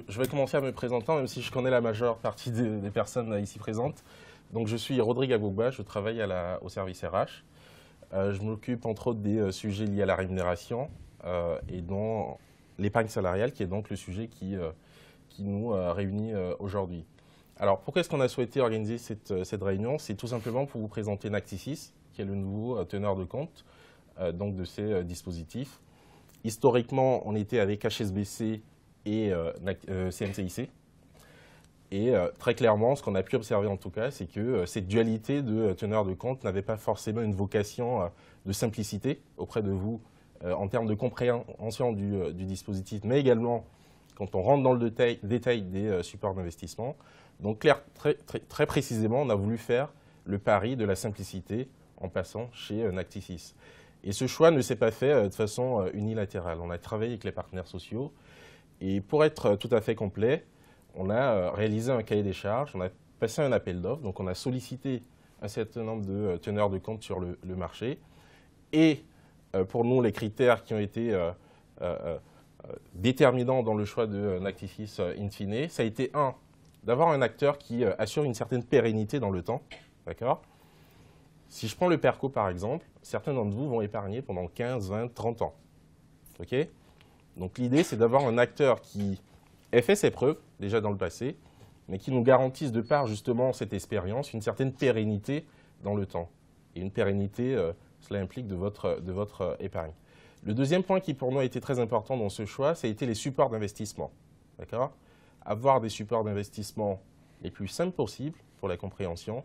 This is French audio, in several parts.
je vais commencer à me présenter, même si je connais la majeure partie des personnes ici présentes. Donc, je suis Rodrigue Agougba, je travaille au service RH. Je m'occupe entre autres des sujets liés à la rémunération et dont l'épargne salariale, qui est donc le sujet qui nous réunit aujourd'hui. Alors, pourquoi est-ce qu'on a souhaité organiser cette réunion? C'est tout simplement pour vous présenter Nacticis, qui est le nouveau teneur de compte donc de ces dispositifs. Historiquement, on était avec HSBC et CMCIC. Et très clairement, ce qu'on a pu observer en tout cas, c'est que cette dualité de teneur de compte n'avait pas forcément une vocation de simplicité auprès de vous en termes de compréhension du dispositif, mais également quand on rentre dans le détail des supports d'investissement. Donc très précisément, on a voulu faire le pari de la simplicité en passant chez Nacticis. Et ce choix ne s'est pas fait de façon unilatérale. On a travaillé avec les partenaires sociaux. Et pour être tout à fait complet, on a réalisé un cahier des charges, on a passé un appel d'offres, donc on a sollicité un certain nombre de teneurs de compte sur le marché. Et pour nous, les critères qui ont été déterminants dans le choix de Nacticis in fine, ça a été d'avoir un acteur qui assure une certaine pérennité dans le temps. D'accord ? Si je prends le PERCO par exemple, certains d'entre vous vont épargner pendant 15, 20, 30 ans. Okay ? Donc l'idée, c'est d'avoir un acteur qui ait fait ses preuves déjà dans le passé, mais qui nous garantisse de par justement cette expérience une certaine pérennité dans le temps. Et une pérennité, cela implique de votre épargne. Le deuxième point qui pour nous a été très important dans ce choix, ça a été les supports d'investissement. D'accord ? Avoir des supports d'investissement les plus simples possibles pour la compréhension,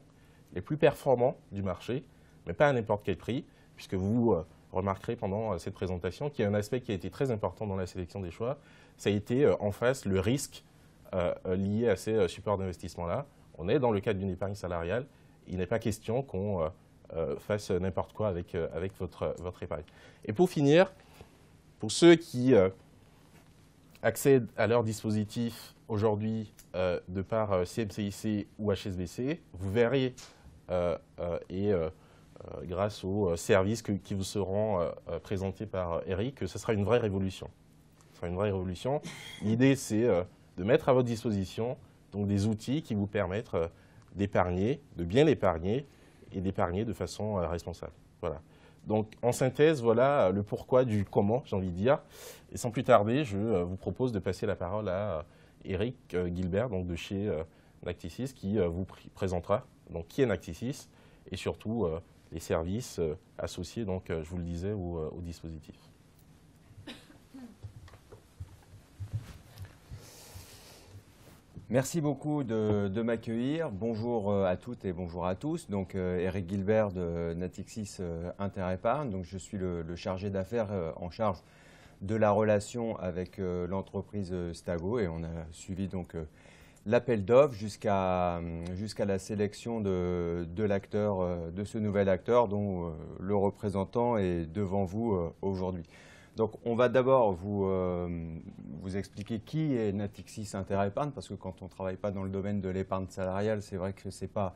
les plus performants du marché, mais pas à n'importe quel prix, puisque vous remarquerez pendant cette présentation qu'il y a un aspect qui a été très important dans la sélection des choix, ça a été en face le risque lié à ces supports d'investissement-là. On est dans le cadre d'une épargne salariale, il n'est pas question qu'on fasse n'importe quoi avec votre épargne. Et pour finir, pour ceux qui accèdent à leur dispositif aujourd'hui de par CMCIC ou HSBC, vous verrez grâce aux services qui vous seront présentés par Eric, que ce sera une vraie révolution. Ce sera une vraie révolution. L'idée, c'est de mettre à votre disposition donc, des outils qui vous permettent d'épargner, de bien épargner et d'épargner de façon responsable. Voilà. Donc, en synthèse, voilà le pourquoi du comment, j'ai envie de dire. Et sans plus tarder, je vous propose de passer la parole à Eric Gilbert, donc de chez Nacticis, qui vous présentera donc, qui est Nacticis et surtout les services associés, donc, je vous le disais, au dispositif. Merci beaucoup de m'accueillir. Bonjour à toutes et bonjour à tous. Donc, Eric Gilbert de Nacticis Interépargne. Donc, je suis le chargé d'affaires en charge de la relation avec l'entreprise Stago et on a suivi donc l'appel d'offres jusqu'à la sélection de l'acteur, de ce nouvel acteur dont le représentant est devant vous aujourd'hui. Donc, on va d'abord vous expliquer qui est Nacticis Interépargne, parce que quand on ne travaille pas dans le domaine de l'épargne salariale, c'est vrai que ce n'est pas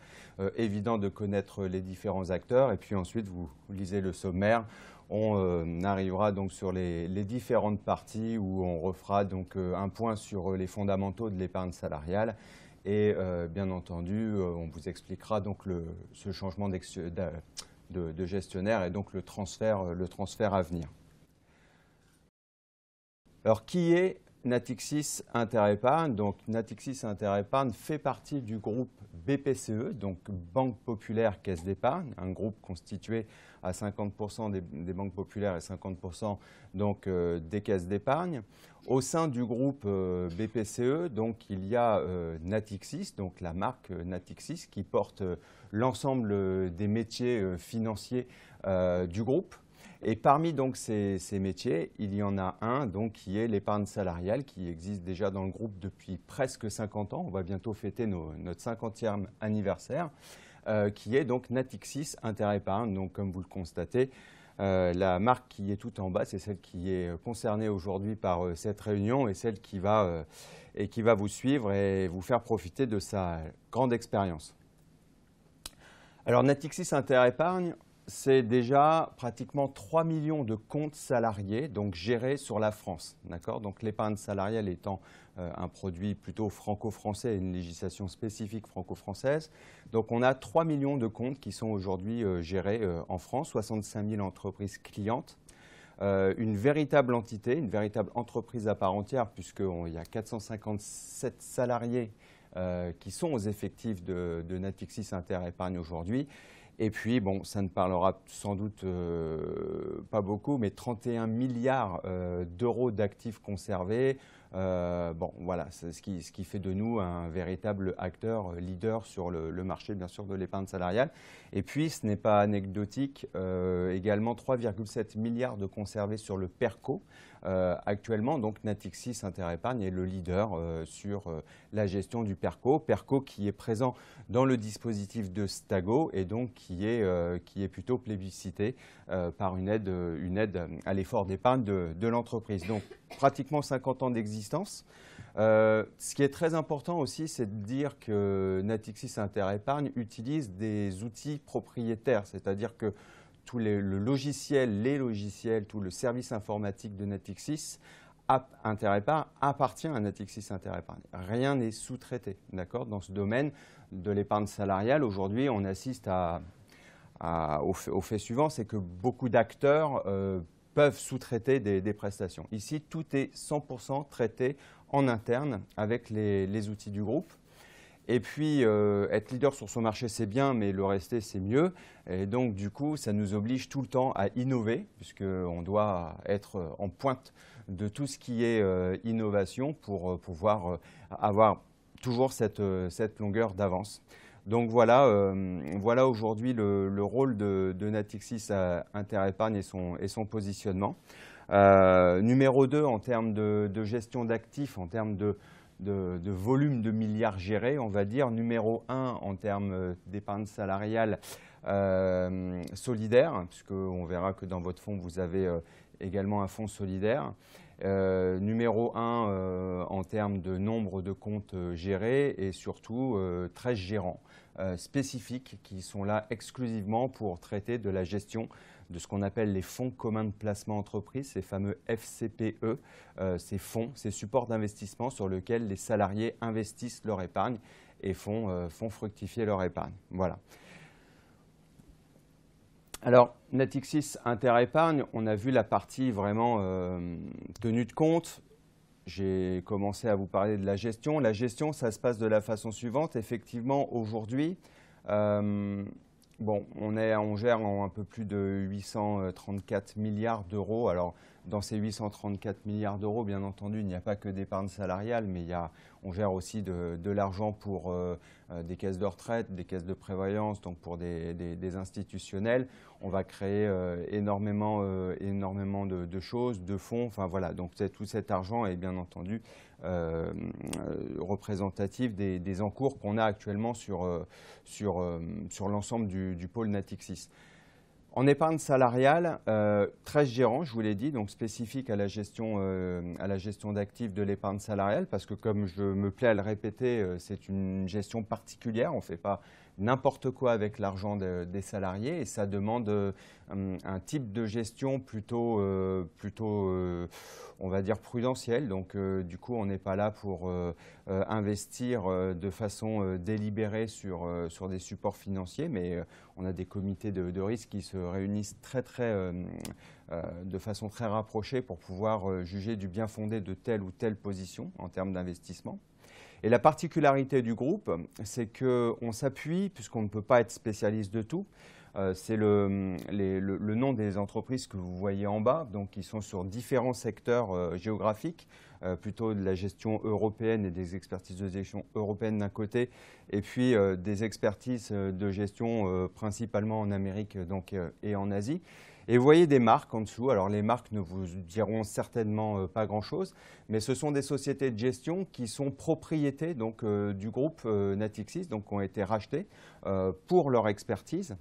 évident de connaître les différents acteurs. Et puis ensuite, vous lisez le sommaire. On arrivera donc sur les différentes parties où on refera donc un point sur les fondamentaux de l'épargne salariale. Et bien entendu, on vous expliquera donc ce changement de gestionnaire et donc le transfert à venir. Alors, qui est Nacticis Interépargne? Donc, Nacticis Interépargne fait partie du groupe BPCE, donc Banque Populaire Caisse d'Épargne, un groupe constitué à 50% des banques populaires et 50% donc, des caisses d'épargne. Au sein du groupe BPCE, donc, il y a Natixis, donc la marque Natixis, qui porte l'ensemble des métiers financiers du groupe. Et parmi donc, ces métiers, il y en a un donc, qui est l'épargne salariale, qui existe déjà dans le groupe depuis presque 50 ans. On va bientôt fêter notre 50e anniversaire, qui est donc Nacticis Interépargne. Donc, comme vous le constatez, la marque qui est tout en bas, c'est celle qui est concernée aujourd'hui par cette réunion et celle qui va vous suivre et vous faire profiter de sa grande expérience. Alors, Nacticis Interépargne, c'est déjà pratiquement 3 millions de comptes salariés donc gérés sur la France. Donc l'épargne salariale étant un produit plutôt franco-français, une législation spécifique franco-française. Donc on a 3 millions de comptes qui sont aujourd'hui gérés en France, 65 000 entreprises clientes. Une véritable entité, une véritable entreprise à part entière, puisqu'il y a 457 salariés qui sont aux effectifs de Natixis Inter-Épargne aujourd'hui. Et puis, bon, ça ne parlera sans doute pas beaucoup, mais 31 milliards d'euros d'actifs conservés. Bon, voilà, c'est ce qui fait de nous un véritable acteur leader sur le marché, bien sûr, de l'épargne salariale. Et puis, ce n'est pas anecdotique, également 3,7 milliards de conservés sur le PERCO. Actuellement, donc, Natixis Inter-Épargne est le leader sur la gestion du PERCO. PERCO qui est présent dans le dispositif de Stago et donc qui est plutôt plébiscité par une aide à l'effort d'épargne de l'entreprise. Donc, pratiquement 50 ans d'existence. Ce qui est très important aussi, c'est de dire que Natixis Inter-Épargne utilise des outils propriétaires, c'est-à-dire que tout les logiciels, tout le service informatique de Natixis Inter-Épargne appartient à Natixis Inter-Épargne. Rien n'est sous-traité, d'accord. Dans ce domaine de l'épargne salariale, aujourd'hui, on assiste au fait suivant, c'est que beaucoup d'acteurs peuvent sous-traiter des prestations. Ici, tout est 100% traité en interne avec les outils du groupe. Et puis, être leader sur son marché, c'est bien, mais le rester, c'est mieux. Et donc, du coup, ça nous oblige tout le temps à innover, puisqu'on doit être en pointe de tout ce qui est innovation pour pouvoir avoir toujours cette longueur d'avance. Donc voilà, voilà aujourd'hui le rôle de Natixis Inter-Épargne et son positionnement. Numéro 2, en termes de gestion d'actifs, en termes de volume de milliards gérés, on va dire. Numéro 1, en termes d'épargne salariale solidaire, puisqu'on verra que dans votre fonds, vous avez également un fonds solidaire. Numéro 1 en termes de nombre de comptes gérés et surtout 13 gérants spécifiques qui sont là exclusivement pour traiter de la gestion de ce qu'on appelle les fonds communs de placement entreprise, ces fameux FCPE, ces fonds, ces supports d'investissement sur lesquels les salariés investissent leur épargne et font fructifier leur épargne. Voilà. Alors, Natixis Inter-Épargne, on a vu la partie vraiment tenue de compte. J'ai commencé à vous parler de la gestion. La gestion, ça se passe de la façon suivante. Effectivement, aujourd'hui, bon, on gère un peu plus de 834 milliards d'euros. Alors, dans ces 834 milliards d'euros, bien entendu, il n'y a pas que d'épargne salariale, mais on gère aussi de l'argent pour des caisses de retraite, des caisses de prévoyance, donc pour des institutionnels. On va créer énormément de choses, de fonds. Enfin voilà, donc tout cet argent est bien entendu représentatif des encours qu'on a actuellement sur l'ensemble du pôle Natixis. En épargne salariale, 13 gérants, je vous l'ai dit, donc spécifique à la gestion d'actifs de l'épargne salariale, parce que comme je me plais à le répéter, c'est une gestion particulière, on ne fait pas n'importe quoi avec l'argent des salariés et ça demande un type de gestion plutôt on va dire prudentielle. Donc du coup, on n'est pas là pour investir de façon délibérée sur des supports financiers, mais on a des comités de risque qui se réunissent de façon très rapprochée pour pouvoir juger du bien fondé de telle ou telle position en termes d'investissement. Et la particularité du groupe, c'est qu'on s'appuie, puisqu'on ne peut pas être spécialiste de tout, c'est le nom des entreprises que vous voyez en bas, donc qui sont sur différents secteurs géographiques, plutôt de la gestion européenne et des expertises de gestion européenne d'un côté, et puis des expertises de gestion principalement en Amérique et en Asie. Et vous voyez des marques en dessous. Alors les marques ne vous diront certainement pas grand-chose, mais ce sont des sociétés de gestion qui sont propriétés donc, du groupe Natixis, donc qui ont été rachetées pour leur expertise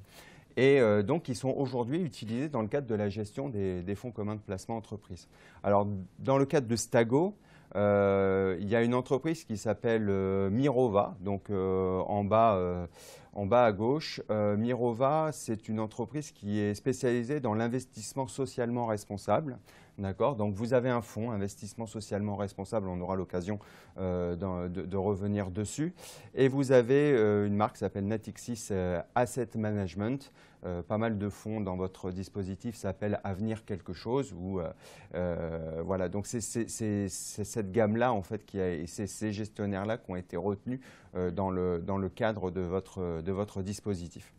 et donc qui sont aujourd'hui utilisées dans le cadre de la gestion des fonds communs de placement entreprise. Alors dans le cadre de Stago, il y a une entreprise qui s'appelle Mirova, donc en bas en bas à gauche. Mirova, c'est une entreprise qui est spécialisée dans l'investissement socialement responsable. D'accord. Donc vous avez un fonds, investissement socialement responsable, on aura l'occasion de revenir dessus. Et vous avez une marque qui s'appelle Natixis Asset Management. Pas mal de fonds dans votre dispositif s'appelle Avenir quelque chose. Voilà, donc c'est cette gamme-là en fait et c'est ces gestionnaires-là qui ont été retenus dans le cadre de votre dispositif.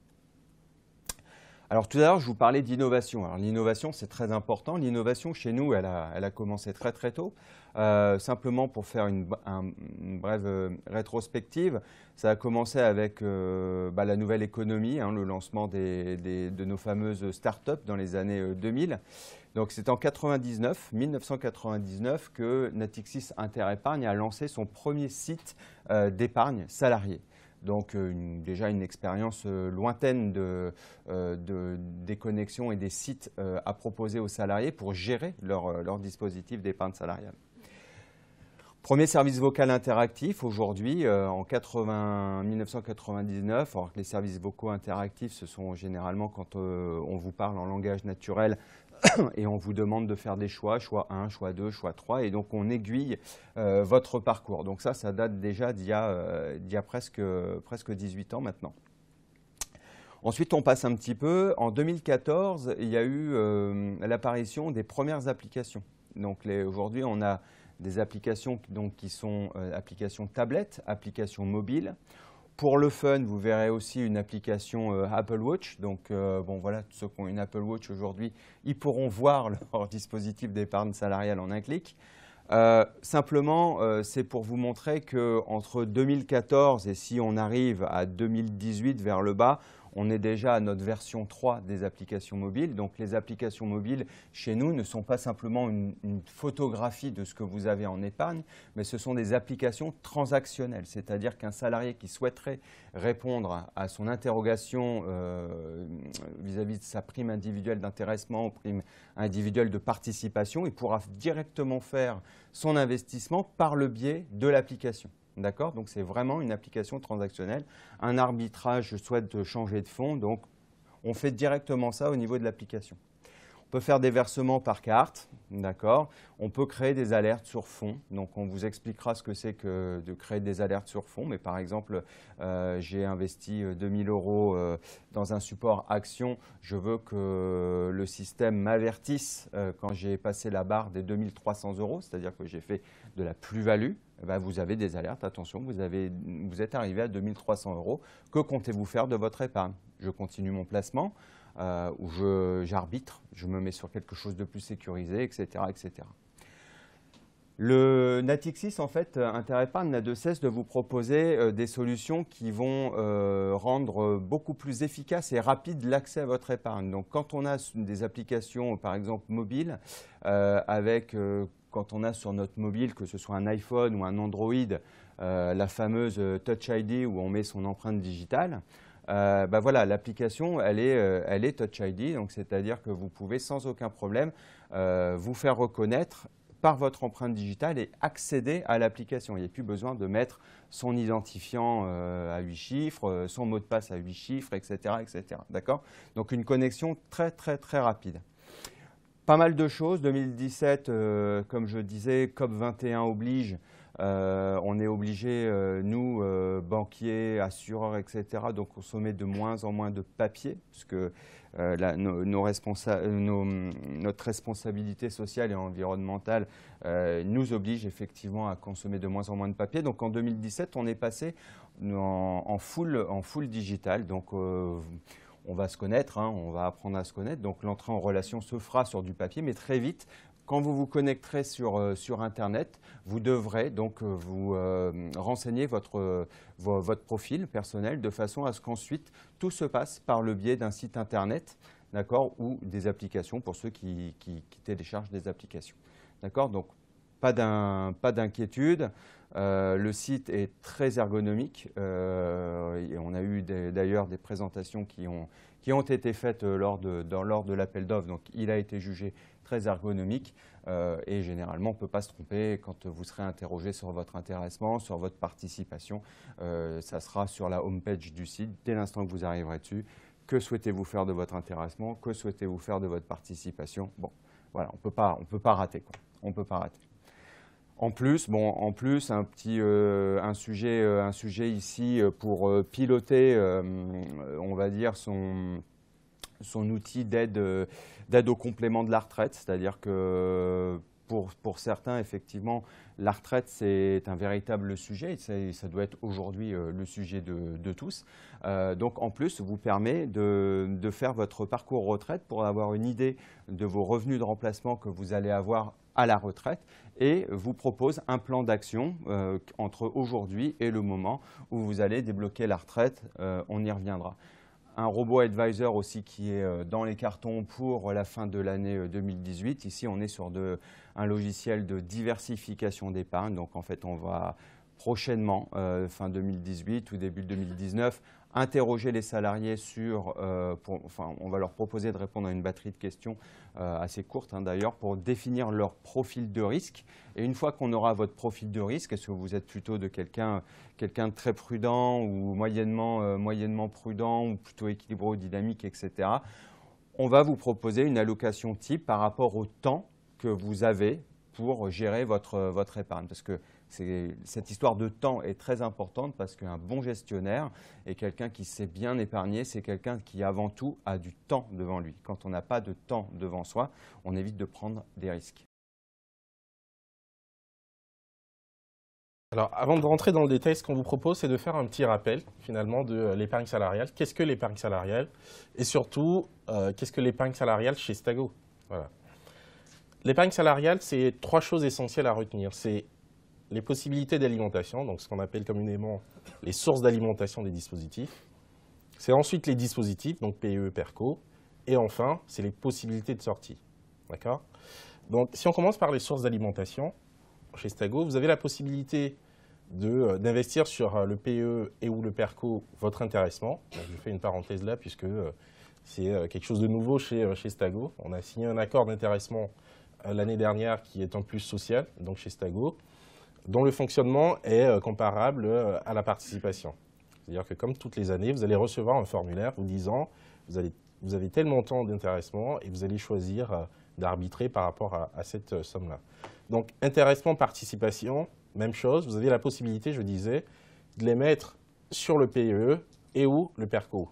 Alors tout à l'heure, je vous parlais d'innovation. Alors l'innovation, c'est très important. L'innovation, chez nous, elle a commencé très très tôt. Simplement pour faire une brève rétrospective, ça a commencé avec la nouvelle économie, le lancement de nos fameuses startups dans les années 2000. Donc c'est en 1999, que Natixis Interépargne a lancé son premier site d'épargne salariée. Donc déjà une expérience lointaine des connexions et des sites à proposer aux salariés pour gérer leur dispositif d'épargne salariale. Premier service vocal interactif aujourd'hui en 1999. Alors que les services vocaux interactifs, ce sont généralement quand on vous parle en langage naturel et on vous demande de faire des choix 1, choix 2, choix 3, et donc on aiguille votre parcours. Donc ça date déjà d'il y a presque 18 ans maintenant. Ensuite, on passe un petit peu. En 2014, il y a eu l'apparition des premières applications. Donc aujourd'hui, on a des applications qui sont applications tablettes, applications mobiles. Pour le fun, vous verrez aussi une application Apple Watch. Donc, voilà, tous ceux qui ont une Apple Watch aujourd'hui, ils pourront voir leur dispositif d'épargne salariale en un clic. Simplement, c'est pour vous montrer qu'entre 2014 et si on arrive à 2018 vers le bas, on est déjà à notre version 3 des applications mobiles. Donc les applications mobiles chez nous ne sont pas simplement une photographie de ce que vous avez en épargne, mais ce sont des applications transactionnelles. C'est-à-dire qu'un salarié qui souhaiterait répondre à son interrogation vis-à-vis de sa prime individuelle d'intéressement ou prime individuelle de participation, il pourra directement faire son investissement par le biais de l'application. D'accord? Donc, c'est vraiment une application transactionnelle. Un arbitrage, je souhaite changer de fonds, donc on fait directement ça au niveau de l'application. On peut faire des versements par carte, d'accord? On peut créer des alertes sur fonds. Donc, on vous expliquera ce que c'est que de créer des alertes sur fonds. Mais par exemple, j'ai investi 2000 € dans un support action. Je veux que le système m'avertisse quand j'ai passé la barre des 2300 €, c'est-à-dire que j'ai fait de la plus-value. Vous avez des alertes, attention, vous êtes arrivé à 2300 €. Que comptez-vous faire de votre épargne? Je continue mon placement ou j'arbitre, je me mets sur quelque chose de plus sécurisé, etc. etc. Le Natixis, en fait, Interépargne n'a de cesse de vous proposer des solutions qui vont rendre beaucoup plus efficace et rapide l'accès à votre épargne. Donc, quand on a des applications, par exemple, mobiles, quand on a sur notre mobile, que ce soit un iPhone ou un Android, la fameuse Touch ID où on met son empreinte digitale, voilà, l'application, elle est Touch ID, donc c'est-à-dire que vous pouvez sans aucun problème vous faire reconnaître par votre empreinte digitale et accéder à l'application. Il n'y a plus besoin de mettre son identifiant à 8 chiffres, son mot de passe à 8 chiffres, etc. etc. D'accord? Donc une connexion très très très rapide. Pas mal de choses. 2017, comme je disais, COP21 oblige. On est obligé, nous, banquiers, assureurs, etc., de consommer de moins en moins de papier, puisque notre responsabilité sociale et environnementale nous oblige effectivement à consommer de moins en moins de papier. Donc en 2017, on est passé en full digital. Donc on va se connaître, on va apprendre à se connaître. Donc l'entrée en relation se fera sur du papier, mais très vite, quand vous vous connecterez sur Internet, vous devrez donc vous renseigner votre profil personnel de façon à ce qu'ensuite tout se passe par le biais d'un site Internet, d'accord, ou des applications pour ceux qui téléchargent des applications. D'accord? Donc, pas d'inquiétude. Le site est très ergonomique. Et on a eu d'ailleurs des présentations qui ont été faites lors de l'appel d'offres. Donc, il a été jugé très ergonomique. Et généralement, on ne peut pas se tromper quand vous serez interrogé sur votre intéressement, sur votre participation. Ça sera sur la homepage du site dès l'instant que vous arriverez dessus. Que souhaitez-vous faire de votre intéressement? Que souhaitez-vous faire de votre participation? Bon, voilà, on ne peut pas rater, quoi. On ne peut pas rater. En plus, un sujet ici pour piloter, on va dire, son outil d'aide au complément de la retraite. C'est-à-dire que pour certains, effectivement, la retraite, c'est un véritable sujet. Ça doit être aujourd'hui le sujet de tous. Donc, en plus, vous permet de faire votre parcours retraite pour avoir une idée de vos revenus de remplacement que vous allez avoir à la retraite et vous propose un plan d'action entre aujourd'hui et le moment où vous allez débloquer la retraite. On y reviendra. Un robot advisor aussi qui est dans les cartons pour la fin de l'année 2018. Ici, on est sur un logiciel de diversification d'épargne. Donc, en fait, on va prochainement, fin 2018 ou début 2019, interroger les salariés on va leur proposer de répondre à une batterie de questions assez courte d'ailleurs pour définir leur profil de risque. Et une fois qu'on aura votre profil de risque, est-ce que vous êtes plutôt de quelqu'un de très prudent ou moyennement prudent ou plutôt équilibré ou dynamique, etc. On va vous proposer une allocation type par rapport au temps que vous avez pour gérer votre épargne. Parce que cette histoire de temps est très importante parce qu'un bon gestionnaire et quelqu'un qui sait bien épargner, c'est quelqu'un qui avant tout a du temps devant lui. Quand on n'a pas de temps devant soi, on évite de prendre des risques. Alors, avant de rentrer dans le détail, ce qu'on vous propose, c'est de faire un petit rappel, finalement, de l'épargne salariale. Qu'est-ce que l'épargne salariale? Et surtout, qu'est-ce que l'épargne salariale chez Stago? Voilà. L'épargne salariale, c'est 3 choses essentielles à retenir. C'est les possibilités d'alimentation, donc ce qu'on appelle communément les sources d'alimentation des dispositifs. C'est ensuite les dispositifs, donc PEE, PERCO. Et enfin, c'est les possibilités de sortie. D'accord? Donc, si on commence par les sources d'alimentation, chez Stago, vous avez la possibilité d'investir sur le PEE et ou le PERCO votre intéressement. Donc, je fais une parenthèse là puisque c'est quelque chose de nouveau chez Stago. On a signé un accord d'intéressement l'année dernière qui est en plus social, donc chez Stago, dont le fonctionnement est comparable à la participation. C'est-à-dire que comme toutes les années, vous allez recevoir un formulaire vous disant vous avez tel montant d'intéressement et vous allez choisir d'arbitrer par rapport à cette somme-là. Donc, intéressement, participation, même chose. Vous avez la possibilité, je disais, de les mettre sur le PEE et ou le PERCO.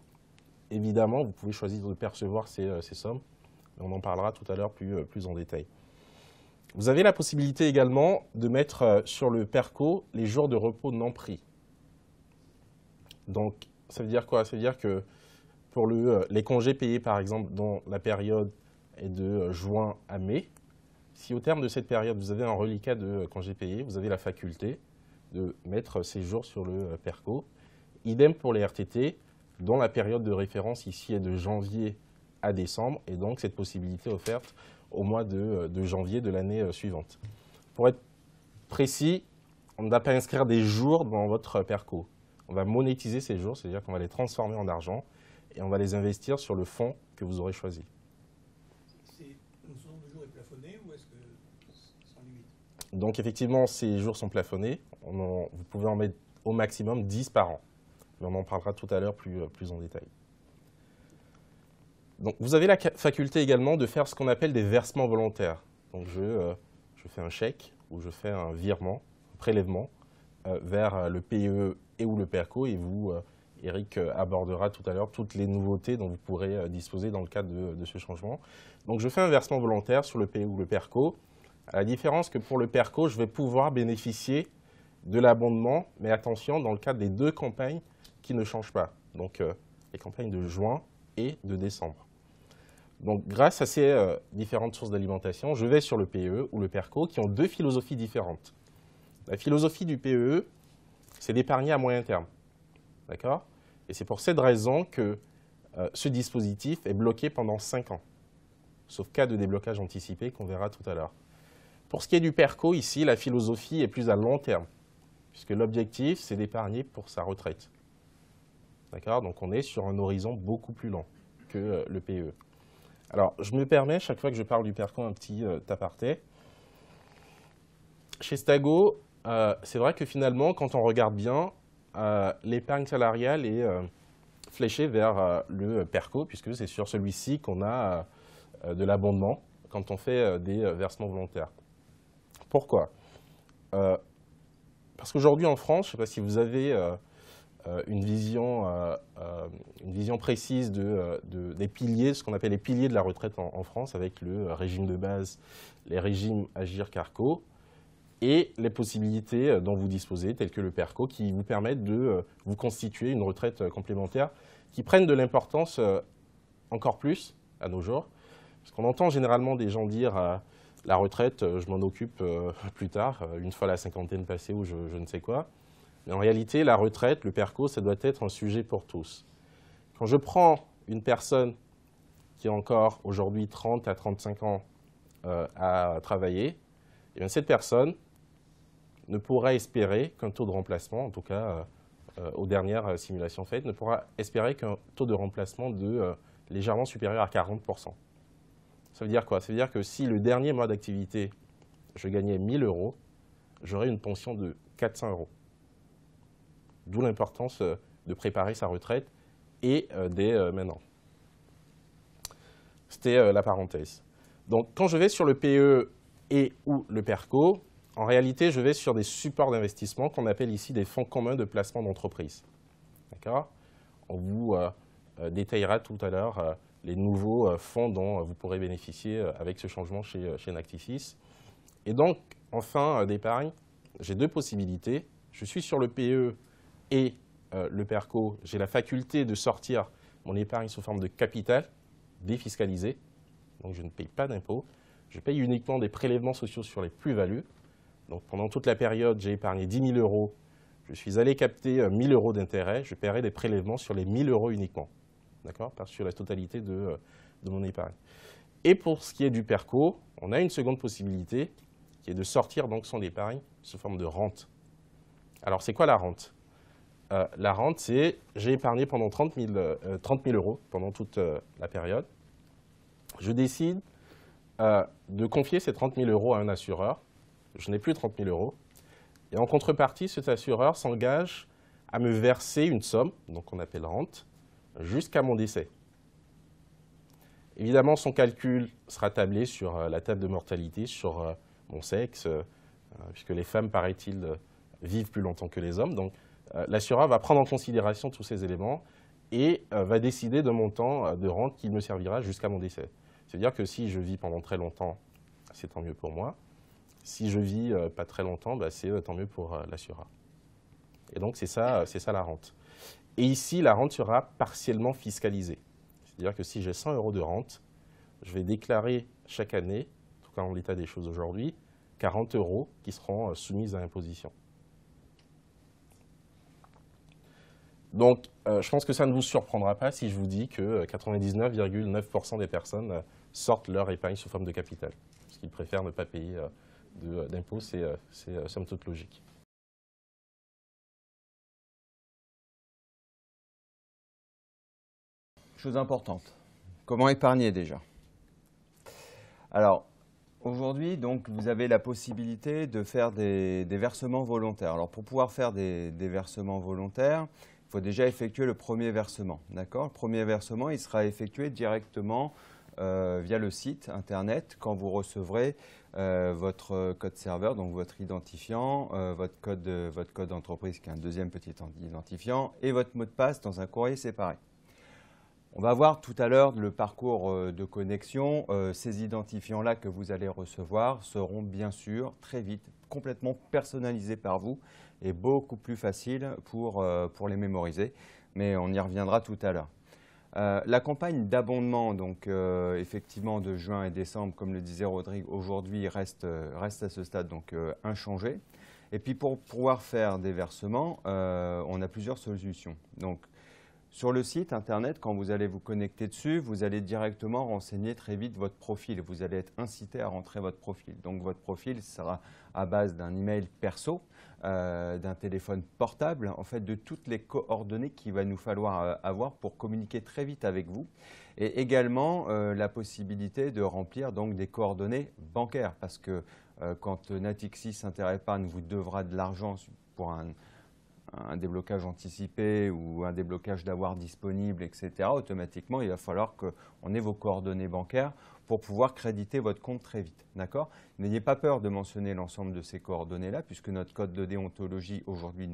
Évidemment, vous pouvez choisir de percevoir ces sommes. On en parlera tout à l'heure plus en détail. Vous avez la possibilité également de mettre sur le PERCO les jours de repos non pris. Donc, ça veut dire quoi? Ça veut dire que pour les congés payés, par exemple, dont la période est de juin à mai, si au terme de cette période, vous avez un reliquat de congés payés, vous avez la faculté de mettre ces jours sur le PERCO. Idem pour les RTT, dont la période de référence ici est de janvier à décembre, et donc cette possibilité offerte au mois de janvier de l'année suivante. Pour être précis, on ne va pas inscrire des jours dans votre PERCO. On va monétiser ces jours, c'est-à-dire qu'on va les transformer en argent et on va les investir sur le fonds que vous aurez choisi. Ce nombre de jours est plafonné ou est-ce que sans limite? Donc effectivement, ces jours sont plafonnés. Vous pouvez en mettre au maximum 10 par an. Mais on en parlera tout à l'heure plus en détail. Donc, vous avez la faculté également de faire ce qu'on appelle des versements volontaires. Donc, je fais un chèque ou je fais un virement, un prélèvement vers le PEE et ou le PERCO. Et Eric abordera tout à l'heure toutes les nouveautés dont vous pourrez disposer dans le cadre de ce changement. Donc, je fais un versement volontaire sur le PEE ou le PERCO. À la différence que pour le PERCO, je vais pouvoir bénéficier de l'abondement, mais attention, dans le cadre des 2 campagnes qui ne changent pas. Donc, les campagnes de juin et de décembre. Donc, grâce à ces différentes sources d'alimentation, je vais sur le PEE ou le PERCO qui ont 2 philosophies différentes. La philosophie du PEE, c'est d'épargner à moyen terme. D'accord? Et c'est pour cette raison que ce dispositif est bloqué pendant 5 ans, sauf cas de déblocage anticipé qu'on verra tout à l'heure. Pour ce qui est du PERCO, ici, la philosophie est plus à long terme, puisque l'objectif, c'est d'épargner pour sa retraite. D'accord? Donc, on est sur un horizon beaucoup plus long que le PE. Alors, je me permets, chaque fois que je parle du PERCO, un petit aparté. Chez Stago, c'est vrai que finalement, quand on regarde bien, l'épargne salariale est fléchée vers le PERCO, puisque c'est sur celui-ci qu'on a de l'abondement quand on fait des versements volontaires. Pourquoi? Parce qu'aujourd'hui en France, je ne sais pas si vous avez une vision précise des piliers, ce qu'on appelle les piliers de la retraite en France, avec le régime de base, les régimes Agir-Carco, et les possibilités dont vous disposez, telles que le PERCO, qui vous permettent de vous constituer une retraite complémentaire, qui prennent de l'importance encore plus à nos jours. Parce qu'on entend généralement des gens dire la retraite, je m'en occupe plus tard, une fois la cinquantaine passée ou je ne sais quoi. Mais en réalité, la retraite, le PERCO, ça doit être un sujet pour tous. Quand je prends une personne qui a encore aujourd'hui 30 à 35 ans à travailler, eh bien, cette personne ne pourra espérer qu'un taux de remplacement, en tout cas aux dernières simulations faites, ne pourra espérer qu'un taux de remplacement légèrement supérieur à 40%. Ça veut dire quoi? Ça veut dire que si le dernier mois d'activité, je gagnais 1 000 €, j'aurais une pension de 400 €. D'où l'importance de préparer sa retraite et dès maintenant. C'était la parenthèse. Donc, quand je vais sur le PE et ou le PERCO, en réalité, je vais sur des supports d'investissement qu'on appelle ici des fonds communs de placement d'entreprise. D'accord? On vous détaillera tout à l'heure les nouveaux fonds dont vous pourrez bénéficier avec ce changement chez Nactifis. Et donc, en fin d'épargne, j'ai deux possibilités. Je suis sur le PE et le PERCO. J'ai la faculté de sortir mon épargne sous forme de capital défiscalisé. Donc, je ne paye pas d'impôts. Je paye uniquement des prélèvements sociaux sur les plus-values. Donc, pendant toute la période, j'ai épargné 10 000 €. Je suis allé capter 1 000 € d'intérêt. Je paierai des prélèvements sur les 1 000 € uniquement. D'accord? Sur la totalité de mon épargne. Et pour ce qui est du PERCO, on a une seconde possibilité qui est de sortir donc son épargne sous forme de rente. Alors, c'est quoi la rente? La rente, c'est j'ai épargné pendant 30 000 € pendant toute la période. Je décide de confier ces 30 000 € à un assureur. Je n'ai plus 30 000 €. Et en contrepartie, cet assureur s'engage à me verser une somme, donc on appelle rente, jusqu'à mon décès. Évidemment, son calcul sera tablé sur la table de mortalité, sur mon sexe, puisque les femmes, paraît-il, vivent plus longtemps que les hommes. Donc, l'assureur va prendre en considération tous ces éléments et va décider d'un montant de rente qui me servira jusqu'à mon décès. C'est-à-dire que si je vis pendant très longtemps, c'est tant mieux pour moi. Si je vis pas très longtemps, c'est tant mieux pour l'assureur. Et donc, c'est ça la rente. Et ici, la rente sera partiellement fiscalisée. C'est-à-dire que si j'ai 100 € de rente, je vais déclarer chaque année, en tout cas en l'état des choses aujourd'hui, 40 € qui seront soumis à imposition. Donc, je pense que ça ne vous surprendra pas si je vous dis que 99,9% des personnes sortent leur épargne sous forme de capital. Parce qu'ils préfèrent ne pas payer d'impôts, c'est somme toute logique. Chose importante, comment épargner déjà? Alors, aujourd'hui, donc, vous avez la possibilité de faire des versements volontaires. Alors, pour pouvoir faire des versements volontaires, il faut déjà effectuer le premier versement. D'accord? Le premier versement, il sera effectué directement via le site internet quand vous recevrez votre code serveur, donc votre identifiant, votre code d'entreprise qui est un deuxième petit identifiant et votre mot de passe dans un courrier séparé. On va voir tout à l'heure le parcours de connexion. Ces identifiants-là que vous allez recevoir seront bien sûr très vite complètement personnalisés par vous et beaucoup plus faciles pour les mémoriser. Mais on y reviendra tout à l'heure. La campagne d'abondement, donc effectivement de juin et décembre, comme le disait Rodrigue, aujourd'hui reste à ce stade donc inchangée. Et puis pour pouvoir faire des versements, on a plusieurs solutions. Donc, Sur le site internet, quand vous allez vous connecter dessus, vous allez directement renseigner très vite votre profil. Vous allez être incité à rentrer votre profil. Donc votre profil sera à base d'un email perso, d'un téléphone portable, en fait de toutes les coordonnées qu'il va nous falloir avoir pour communiquer très vite avec vous. Et également la possibilité de remplir donc des coordonnées bancaires. Parce que quand Natixis Interépargne vous devra de l'argent pour un déblocage anticipé ou un déblocage d'avoir disponible, etc., automatiquement, il va falloir qu'on ait vos coordonnées bancaires pour pouvoir créditer votre compte très vite. D'accord ? N'ayez pas peur de mentionner l'ensemble de ces coordonnées-là, puisque notre code de déontologie aujourd'hui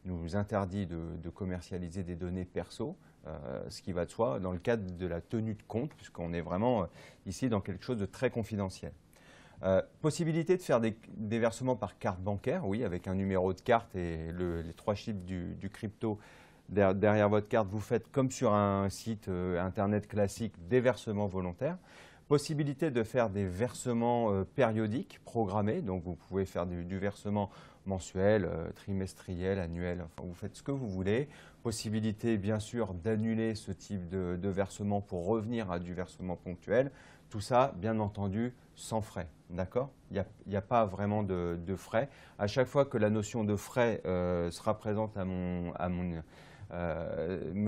nous interdit de commercialiser des données perso, ce qui va de soi dans le cadre de la tenue de compte, puisqu'on est vraiment ici dans quelque chose de très confidentiel. Possibilité de faire des versements par carte bancaire, oui, avec un numéro de carte et les 3 chiffres du crypto derrière votre carte. Vous faites comme sur un site internet classique des versements volontaires. Possibilité de faire des versements périodiques, programmés. Donc vous pouvez faire du versement mensuel, trimestriel, annuel, enfin vous faites ce que vous voulez. Possibilité bien sûr d'annuler ce type de versement pour revenir à du versement ponctuel. Tout ça, bien entendu, sans frais. D'accord ? Il n'y a pas vraiment de frais. À chaque fois que la notion de frais sera présente me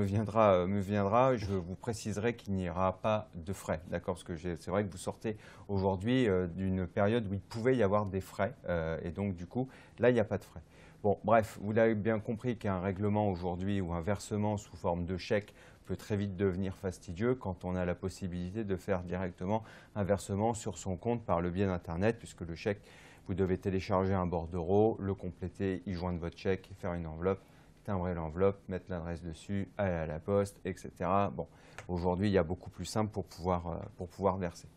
viendra, je vous préciserai qu'il n'y aura pas de frais. D'accord ? Parce que c'est vrai que vous sortez aujourd'hui d'une période où il pouvait y avoir des frais. Et donc, du coup, là, il n'y a pas de frais. Bon, bref, vous l'avez bien compris qu'un règlement aujourd'hui ou un versement sous forme de chèque peut très vite devenir fastidieux quand on a la possibilité de faire directement un versement sur son compte par le biais d'Internet, puisque le chèque, vous devez télécharger un bordereau, le compléter, y joindre votre chèque, faire une enveloppe, timbrer l'enveloppe, mettre l'adresse dessus, aller à la poste, etc. Bon, aujourd'hui, il y a beaucoup plus simple pour pouvoir verser.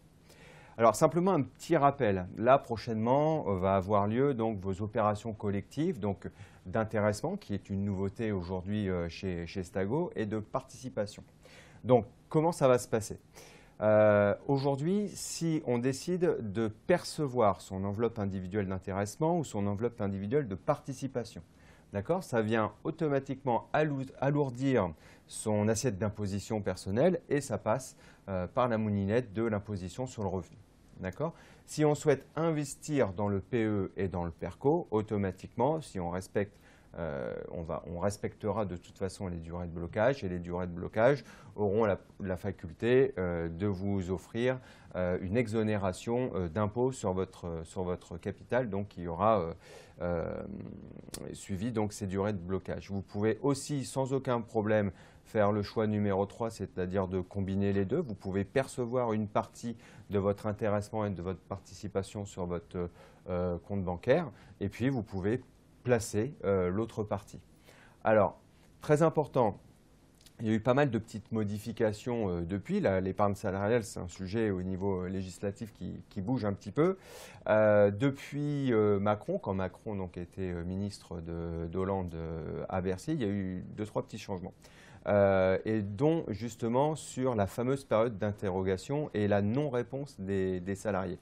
Alors, simplement un petit rappel. Là, prochainement, va avoir lieu donc, vos opérations collectives d'intéressement, qui est une nouveauté aujourd'hui chez Stago, et de participation. Donc, comment ça va se passer ? Aujourd'hui, si on décide de percevoir son enveloppe individuelle d'intéressement ou son enveloppe individuelle de participation, d'accord, ça vient automatiquement alourdir son assiette d'imposition personnelle et ça passe par la moulinette de l'imposition sur le revenu. D'accord ? Si on souhaite investir dans le PE et dans le PERCO, automatiquement, si on respecte, on respectera de toute façon les durées de blocage et les durées de blocage auront la faculté de vous offrir une exonération d'impôt sur votre capital, donc il y aura suivi donc ces durées de blocage. Vous pouvez aussi sans aucun problème faire le choix numéro 3, c'est-à-dire de combiner les deux. Vous pouvez percevoir une partie de votre intéressement et de votre participation sur votre compte bancaire et puis vous pouvez placer l'autre partie. Alors, très important, il y a eu pas mal de petites modifications depuis. L'épargne salariale, c'est un sujet au niveau législatif qui bouge un petit peu. Depuis Macron, quand Macron donc, était ministre d'Hollande à Bercy, il y a eu 2-3 petits changements. Et dont justement sur la fameuse période d'interrogation et la non-réponse des salariés.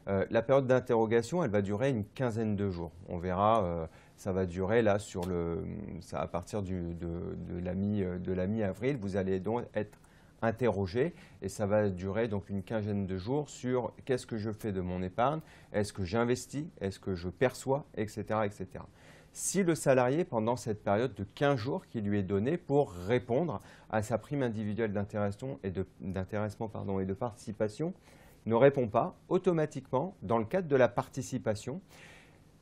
La période d'interrogation, elle va durer une quinzaine de jours. On verra, ça va durer là à partir de la mi-avril. Vous allez donc être interrogé et ça va durer donc une quinzaine de jours sur qu'est-ce que je fais de mon épargne, est-ce que j'investis, est-ce que je perçois, etc., etc. Si le salarié, pendant cette période de 15 jours qui lui est donnée pour répondre à sa prime individuelle d'intéressement et de participation, ne répond pas, automatiquement, dans le cadre de la participation,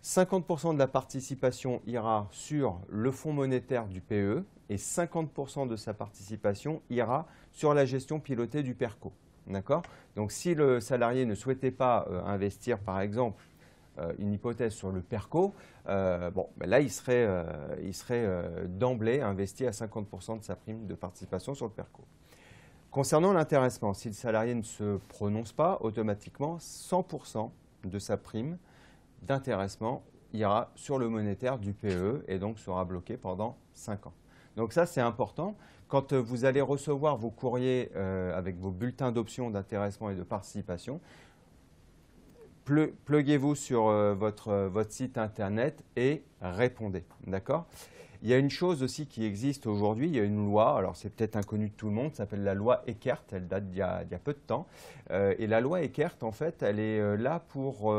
50% de la participation ira sur le fonds monétaire du PE et 50% de sa participation ira sur la gestion pilotée du PERCO. D'accord ? Donc, si le salarié ne souhaitait pas investir, par exemple, une hypothèse sur le PERCO, là, il serait d'emblée investi à 50% de sa prime de participation sur le PERCO. Concernant l'intéressement, si le salarié ne se prononce pas, automatiquement, 100% de sa prime d'intéressement ira sur le monétaire du PE et donc sera bloqué pendant 5 ans. Donc ça, c'est important. Quand vous allez recevoir vos courriers avec vos bulletins d'options d'intéressement et de participation, pluguez-vous sur votre site internet et répondez. D'accord ? Il y a une chose aussi qui existe aujourd'hui, il y a une loi, alors c'est peut-être inconnu de tout le monde, ça s'appelle la loi Eckert, elle date d'il y a peu de temps. Et la loi Eckert, en fait, elle est là pour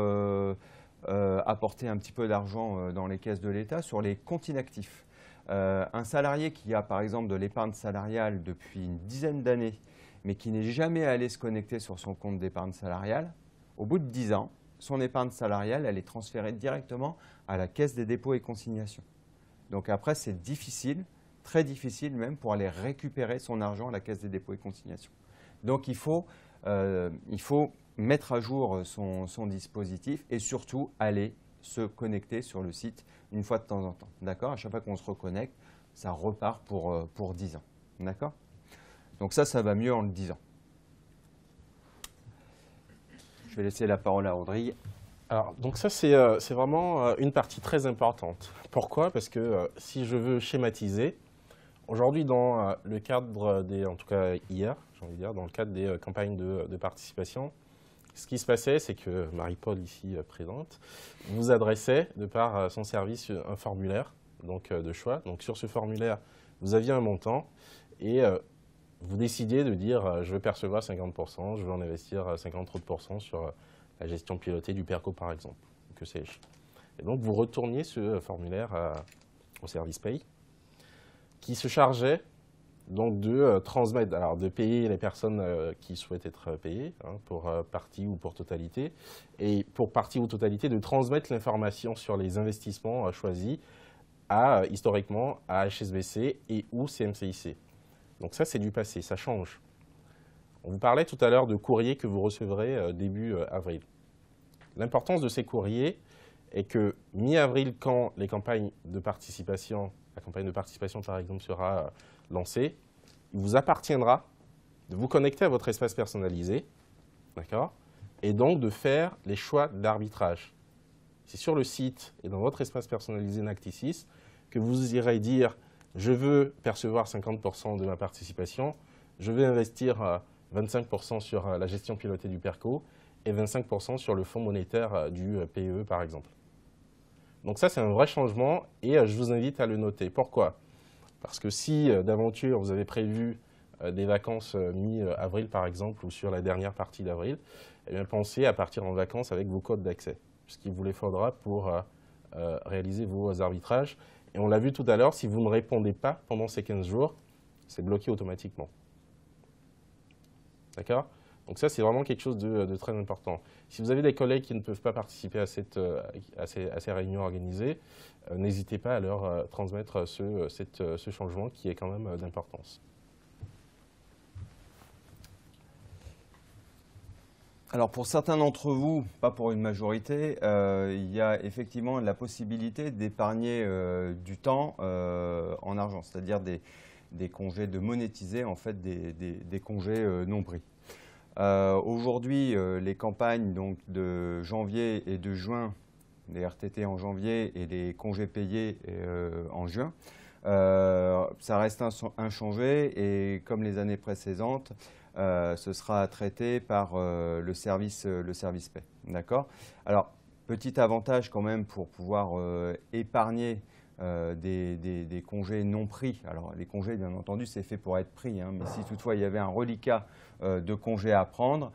apporter un petit peu d'argent dans les caisses de l'État sur les comptes inactifs. Un salarié qui a par exemple de l'épargne salariale depuis une dizaine d'années, mais qui n'est jamais allé se connecter sur son compte d'épargne salariale, au bout de 10 ans, son épargne salariale, elle est transférée directement à la Caisse des dépôts et consignations. Donc après, c'est difficile, très difficile même, pour aller récupérer son argent à la Caisse des dépôts et consignations. Donc il faut mettre à jour son dispositif et surtout aller se connecter sur le site une fois de temps en temps. D'accord ? À chaque fois qu'on se reconnecte, ça repart pour 10 ans. D'accord ? Donc ça va mieux en le disant. Je vais laisser la parole à Rodrigue. Alors, donc ça, c'est vraiment une partie très importante. Pourquoi ? Parce que si je veux schématiser, aujourd'hui, dans le cadre en tout cas hier, j'ai envie de dire, dans le cadre des campagnes de participation, ce qui se passait, c'est que Marie-Paul, ici présente, vous adressait, de par son service, un formulaire donc, de choix. Donc sur ce formulaire, vous aviez un montant et vous décidiez de dire je veux percevoir 50%, je veux en investir 50 autres % sur la gestion pilotée du PERCO par exemple, que sais-je. Et donc vous retourniez ce formulaire au service paye qui se chargeait donc de transmettre, alors de payer les personnes qui souhaitent être payées, hein, pour partie ou pour totalité, et pour partie ou totalité de transmettre l'information sur les investissements choisis historiquement à HSBC et ou CMCIC. Donc ça, c'est du passé, ça change. On vous parlait tout à l'heure de courriers que vous recevrez début avril. L'importance de ces courriers est que mi-avril, quand les campagnes de participation, la campagne de participation par exemple sera lancée, il vous appartiendra de vous connecter à votre espace personnalisé, d'accord, et donc de faire les choix d'arbitrage. C'est sur le site et dans votre espace personnalisé Nacticis que vous irez dire je veux percevoir 50% de ma participation, je vais investir 25% sur la gestion pilotée du PERCO et 25% sur le fonds monétaire du PEE par exemple. Donc ça, c'est un vrai changement et je vous invite à le noter. Pourquoi ? Parce que si d'aventure vous avez prévu des vacances mi-avril par exemple ou sur la dernière partie d'avril, eh bien pensez à partir en vacances avec vos codes d'accès, puisqu'il vous les faudra pour réaliser vos arbitrages. Et on l'a vu tout à l'heure, si vous ne répondez pas pendant ces 15 jours, c'est bloqué automatiquement. D'accord ? Donc ça, c'est vraiment quelque chose de très important. Si vous avez des collègues qui ne peuvent pas participer à ces réunions organisées, n'hésitez pas à leur transmettre ce changement qui est quand même d'importance. Alors pour certains d'entre vous, pas pour une majorité, il y a effectivement la possibilité d'épargner du temps en argent, c'est-à-dire des congés, de monétiser en fait des congés non pris. Aujourd'hui, les campagnes donc, de janvier et de juin, les RTT en janvier et les congés payés en juin, ça reste inchangé et comme les années précédentes, ce sera traité par le service paie. D'accord ? Alors, petit avantage quand même pour pouvoir épargner des congés non pris. Alors, les congés, bien entendu, c'est fait pour être pris, hein, mais si toutefois il y avait un reliquat de congés à prendre,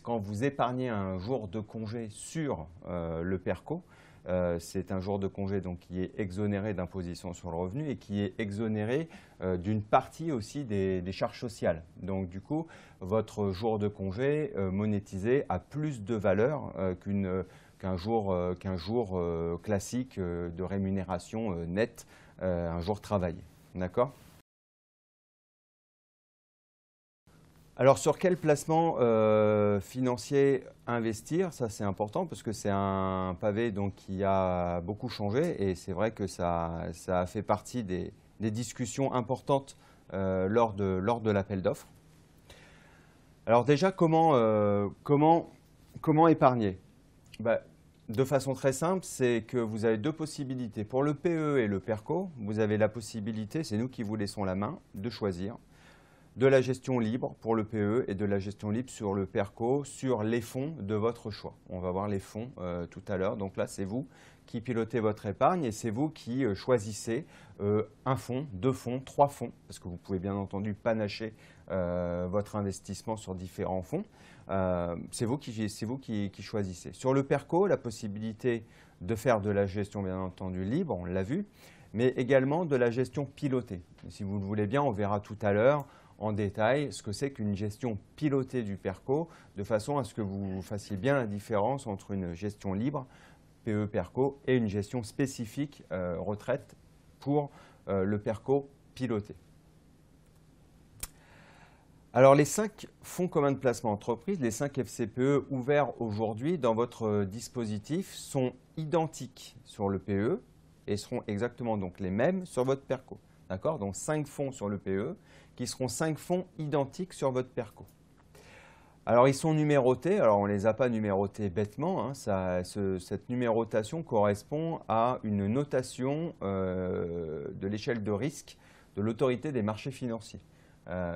quand vous épargnez un jour de congé sur le PERCO, c'est un jour de congé donc, qui est exonéré d'imposition sur le revenu et qui est exonéré d'une partie aussi des charges sociales. Donc du coup, votre jour de congé monétisé a plus de valeur qu'un jour classique de rémunération nette, un jour travaillé. D'accord ? Alors, sur quel placement financier investir? Ça, c'est important parce que c'est un pavé donc, qui a beaucoup changé et c'est vrai que ça a fait partie des discussions importantes lors de l'appel d'offres. Alors déjà, comment épargner? De façon très simple, c'est que vous avez deux possibilités. Pour le PE et le PERCO, vous avez la possibilité, c'est nous qui vous laissons la main, de choisir de la gestion libre pour le PE et de la gestion libre sur le PERCO, sur les fonds de votre choix. On va voir les fonds tout à l'heure. Donc là, c'est vous qui pilotez votre épargne et c'est vous qui choisissez un fonds, 2 fonds, 3 fonds, parce que vous pouvez bien entendu panacher votre investissement sur différents fonds. C'est vous qui choisissez. Sur le PERCO, la possibilité de faire de la gestion bien entendu libre, on l'a vu, mais également de la gestion pilotée. Et si vous le voulez bien, on verra tout à l'heure en détail ce que c'est qu'une gestion pilotée du PERCO, de façon à ce que vous fassiez bien la différence entre une gestion libre, PE-PERCO, et une gestion spécifique retraite pour le PERCO piloté. Alors, les 5 fonds communs de placement entreprise, les 5 FCPE ouverts aujourd'hui dans votre dispositif sont identiques sur le PE et seront exactement donc les mêmes sur votre PERCO. D'accord? Donc, 5 fonds sur le PE qui seront 5 fonds identiques sur votre PERCO. Alors, ils sont numérotés. Alors, on ne les a pas numérotés bêtement. Hein. Cette numérotation correspond à une notation de l'échelle de risque de l'autorité des marchés financiers.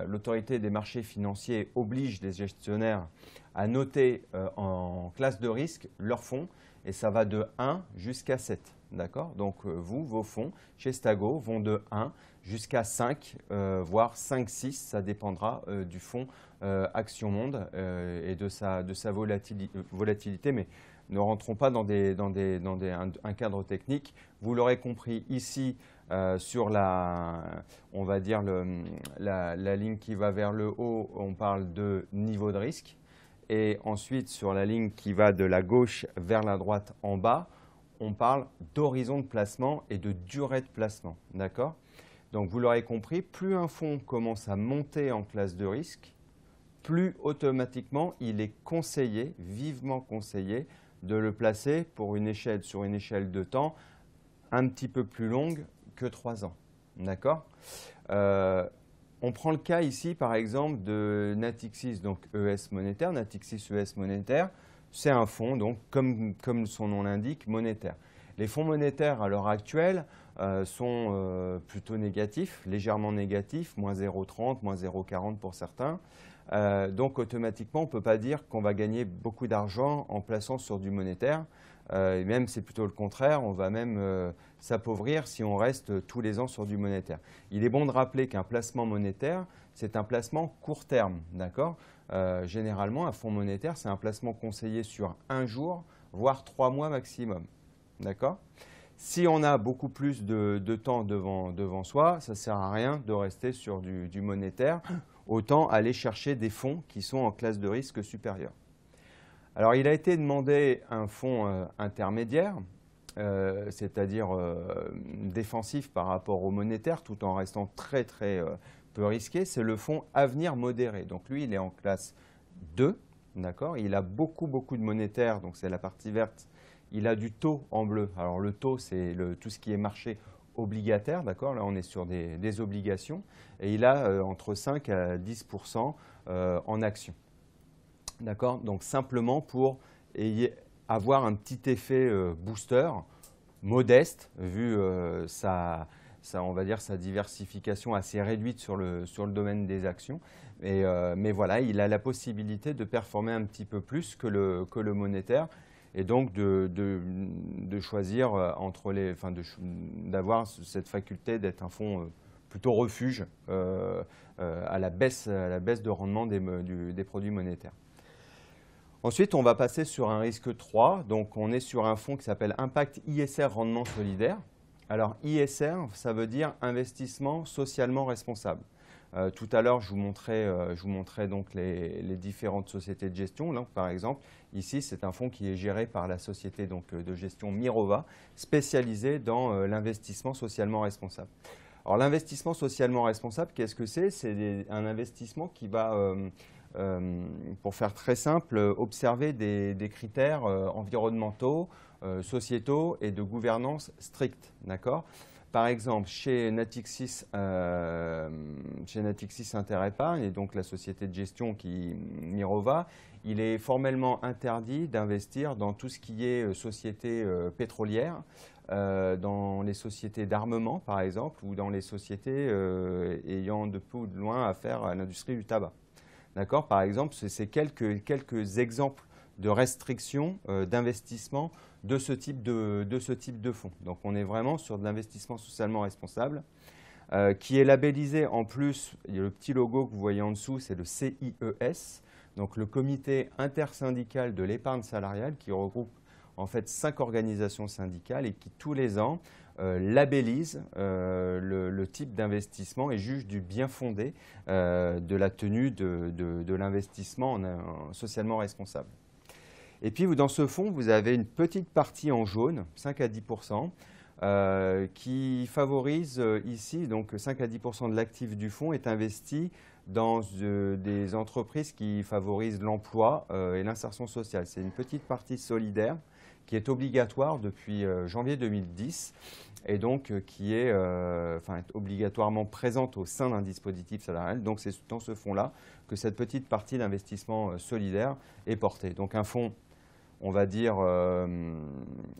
L'autorité des marchés financiers oblige les gestionnaires à noter en classe de risque leurs fonds et ça va de 1 jusqu'à 7. D'accord? Donc, vos fonds chez Stago vont de 1 jusqu'à 5, voire 5, 6. Ça dépendra du fonds Action Monde et de sa volatilité. Mais ne rentrons pas dans un cadre technique. Vous l'aurez compris ici, sur on va dire la ligne qui va vers le haut, on parle de niveau de risque. Et ensuite, sur la ligne qui va de la gauche vers la droite en bas, on parle d'horizon de placement et de durée de placement. D'accord? Donc, vous l'aurez compris, plus un fonds commence à monter en classe de risque, plus automatiquement il est conseillé, vivement conseillé, de le placer sur une échelle de temps un petit peu plus longue que 3 ans. D'accord? On prend le cas ici, par exemple, de Natixis, donc ES monétaire. Natixis ES monétaire, c'est un fonds, donc, comme son nom l'indique, monétaire. Les fonds monétaires, à l'heure actuelle, sont plutôt négatifs, légèrement négatifs, moins 0,30, moins 0,40 pour certains. Donc, automatiquement, on ne peut pas dire qu'on va gagner beaucoup d'argent en plaçant sur du monétaire. Et même, c'est plutôt le contraire, on va même s'appauvrir si on reste tous les ans sur du monétaire. Il est bon de rappeler qu'un placement monétaire, c'est un placement court terme, d'accord? Généralement, un fonds monétaire, c'est un placement conseillé sur 1 jour, voire 3 mois maximum, d'accord? Si on a beaucoup plus de temps devant soi, ça ne sert à rien de rester sur du monétaire, autant aller chercher des fonds qui sont en classe de risque supérieure. Alors, il a été demandé un fonds intermédiaire, c'est-à-dire défensif par rapport au monétaire, tout en restant très peu risqué. C'est le fonds Avenir Modéré. Donc, lui, il est en classe 2, d'accord? Il a beaucoup de monétaire, donc c'est la partie verte. Il a du taux en bleu. Alors, le taux, c'est tout ce qui est marché obligataire, d'accord? Là, on est sur des obligations. Et il a entre 5 à 10% en actions. D'accord? Donc, simplement pour avoir un petit effet booster, modeste, vu on va dire sa diversification assez réduite sur le domaine des actions. Mais voilà, il a la possibilité de performer un petit peu plus que le monétaire et donc de choisir d'avoir cette faculté d'être un fonds plutôt refuge à la baisse de rendement des produits monétaires. Ensuite, on va passer sur un risque 3. Donc, on est sur un fonds qui s'appelle Impact ISR Rendement Solidaire. Alors, ISR, ça veut dire investissement socialement responsable. Tout à l'heure, je vous montrais donc les différentes sociétés de gestion. Là, par exemple, ici, c'est un fonds qui est géré par la société donc, de gestion Mirova, spécialisée dans l'investissement socialement responsable. Alors, l'investissement socialement responsable, qu'est-ce que c'est? C'est un investissement qui va... pour faire très simple, observer des critères environnementaux, sociétaux et de gouvernance stricts. D'accord? par exemple, chez Natixis Interépargne, et donc la société de gestion Mirova, il est formellement interdit d'investir dans tout ce qui est société pétrolière, dans les sociétés d'armement, par exemple, ou dans les sociétés ayant de peu ou de loin affaire à l'industrie du tabac. D'accord ? Par exemple, c'est quelques exemples de restrictions d'investissement de ce type de fonds. Donc, on est vraiment sur de l'investissement socialement responsable, qui est labellisé en plus, il y a le petit logo que vous voyez en dessous, c'est le CIES, donc le comité intersyndical de l'épargne salariale, qui regroupe en fait 5 organisations syndicales et qui tous les ans labellise le type d'investissement et juge du bien fondé de la tenue de l'investissement socialement responsable. Et puis dans ce fonds, vous avez une petite partie en jaune, 5 à 10%, qui favorise ici, donc 5 à 10% de l'actif du fonds est investi dans des entreprises qui favorisent l'emploi et l'insertion sociale. C'est une petite partie solidaire qui est obligatoire depuis janvier 2010 et donc qui est obligatoirement présente au sein d'un dispositif salarial. Donc c'est dans ce fonds-là que cette petite partie d'investissement solidaire est portée. Donc un fonds, on va dire,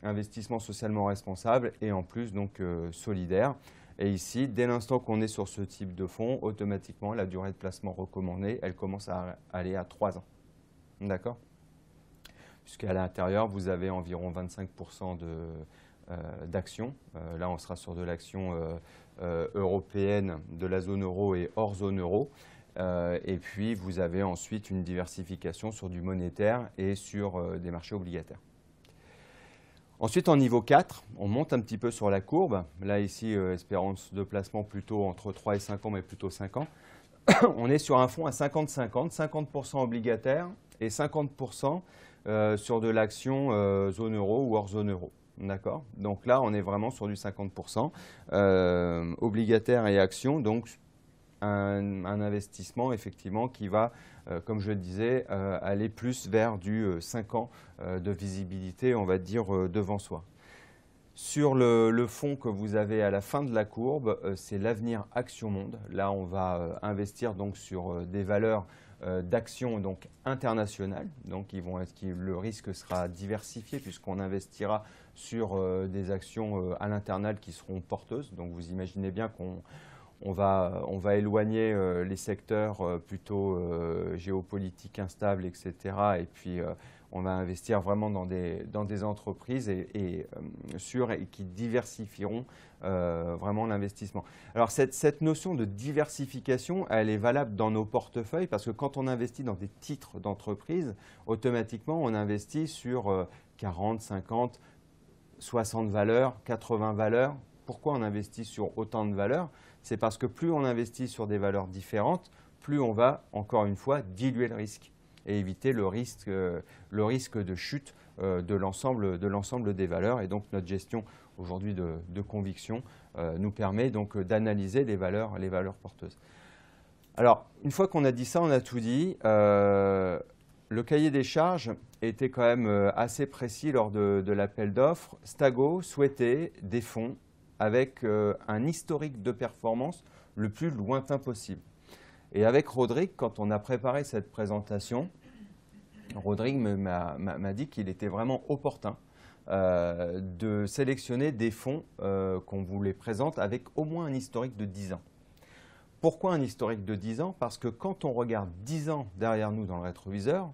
investissement socialement responsable et en plus donc solidaire. Et ici, dès l'instant qu'on est sur ce type de fonds, automatiquement, la durée de placement recommandée, elle commence à aller à 3 ans. D'accord ? Puisqu'à l'intérieur, vous avez environ 25% d'actions. Là, on sera sur de l'action européenne de la zone euro et hors zone euro. Et puis, vous avez ensuite une diversification sur du monétaire et sur des marchés obligataires. Ensuite, en niveau 4, on monte un petit peu sur la courbe. Là, ici, espérance de placement plutôt entre 3 et 5 ans, mais plutôt 5 ans. On est sur un fonds à 50-50, 50% obligataire et 50% sur de l'action zone euro ou hors zone euro. D'accord ? Donc là, on est vraiment sur du 50% obligataire et action. Donc, un investissement effectivement qui va, comme je le disais, aller plus vers du 5 ans de visibilité, on va dire, devant soi. Sur le fonds que vous avez à la fin de la courbe, c'est l'Avenir Action Monde. Là, on va investir donc sur des valeurs d'actions donc internationales. Donc, le risque sera diversifié puisqu'on investira sur des actions à l'international qui seront porteuses. Donc, vous imaginez bien qu'on va éloigner les secteurs plutôt géopolitiques instables, etc. Et puis, on va investir vraiment dans des entreprises et qui diversifieront vraiment l'investissement. Alors, cette notion de diversification, elle est valable dans nos portefeuilles parce que quand on investit dans des titres d'entreprise, automatiquement, on investit sur 40, 50, 60 valeurs, 80 valeurs. Pourquoi on investit sur autant de valeurs ? C'est parce que plus on investit sur des valeurs différentes, plus on va, encore une fois, diluer le risque et éviter le risque de chute de l'ensemble des valeurs. Et donc, notre gestion aujourd'hui de conviction nous permet donc d'analyser les valeurs porteuses. Alors, une fois qu'on a dit ça, on a tout dit. Le cahier des charges était quand même assez précis lors de l'appel d'offres. Stago souhaitait des fonds avec un historique de performance le plus lointain possible. Et avec Rodrigue, quand on a préparé cette présentation, Rodrigue m'a dit qu'il était vraiment opportun de sélectionner des fonds qu'on vous les présente avec au moins un historique de 10 ans. Pourquoi un historique de 10 ans? Parce que quand on regarde 10 ans derrière nous dans le rétroviseur,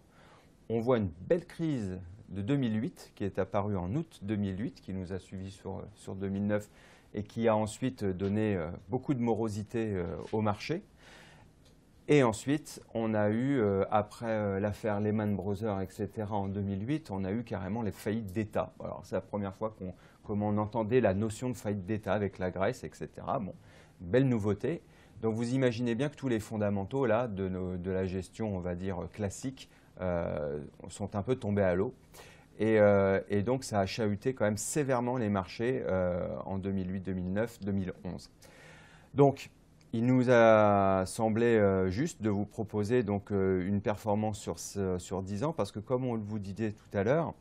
on voit une belle crise de 2008 qui est apparue en août 2008, qui nous a suivis sur 2009 et qui a ensuite donné beaucoup de morosité au marché. Et ensuite, on a eu, après l'affaire Lehman Brothers, etc., en 2008, on a eu carrément les faillites d'État. Alors, c'est la première fois qu'on entendait la notion de faillite d'État avec la Grèce, etc. Bon, belle nouveauté. Donc, vous imaginez bien que tous les fondamentaux là, de la gestion, on va dire, classique, sont un peu tombés à l'eau. Et donc, ça a chahuté quand même sévèrement les marchés en 2008, 2009, 2011. Donc, il nous a semblé juste de vous proposer donc, une performance sur 10 ans parce que, comme on vous disait tout à l'heure,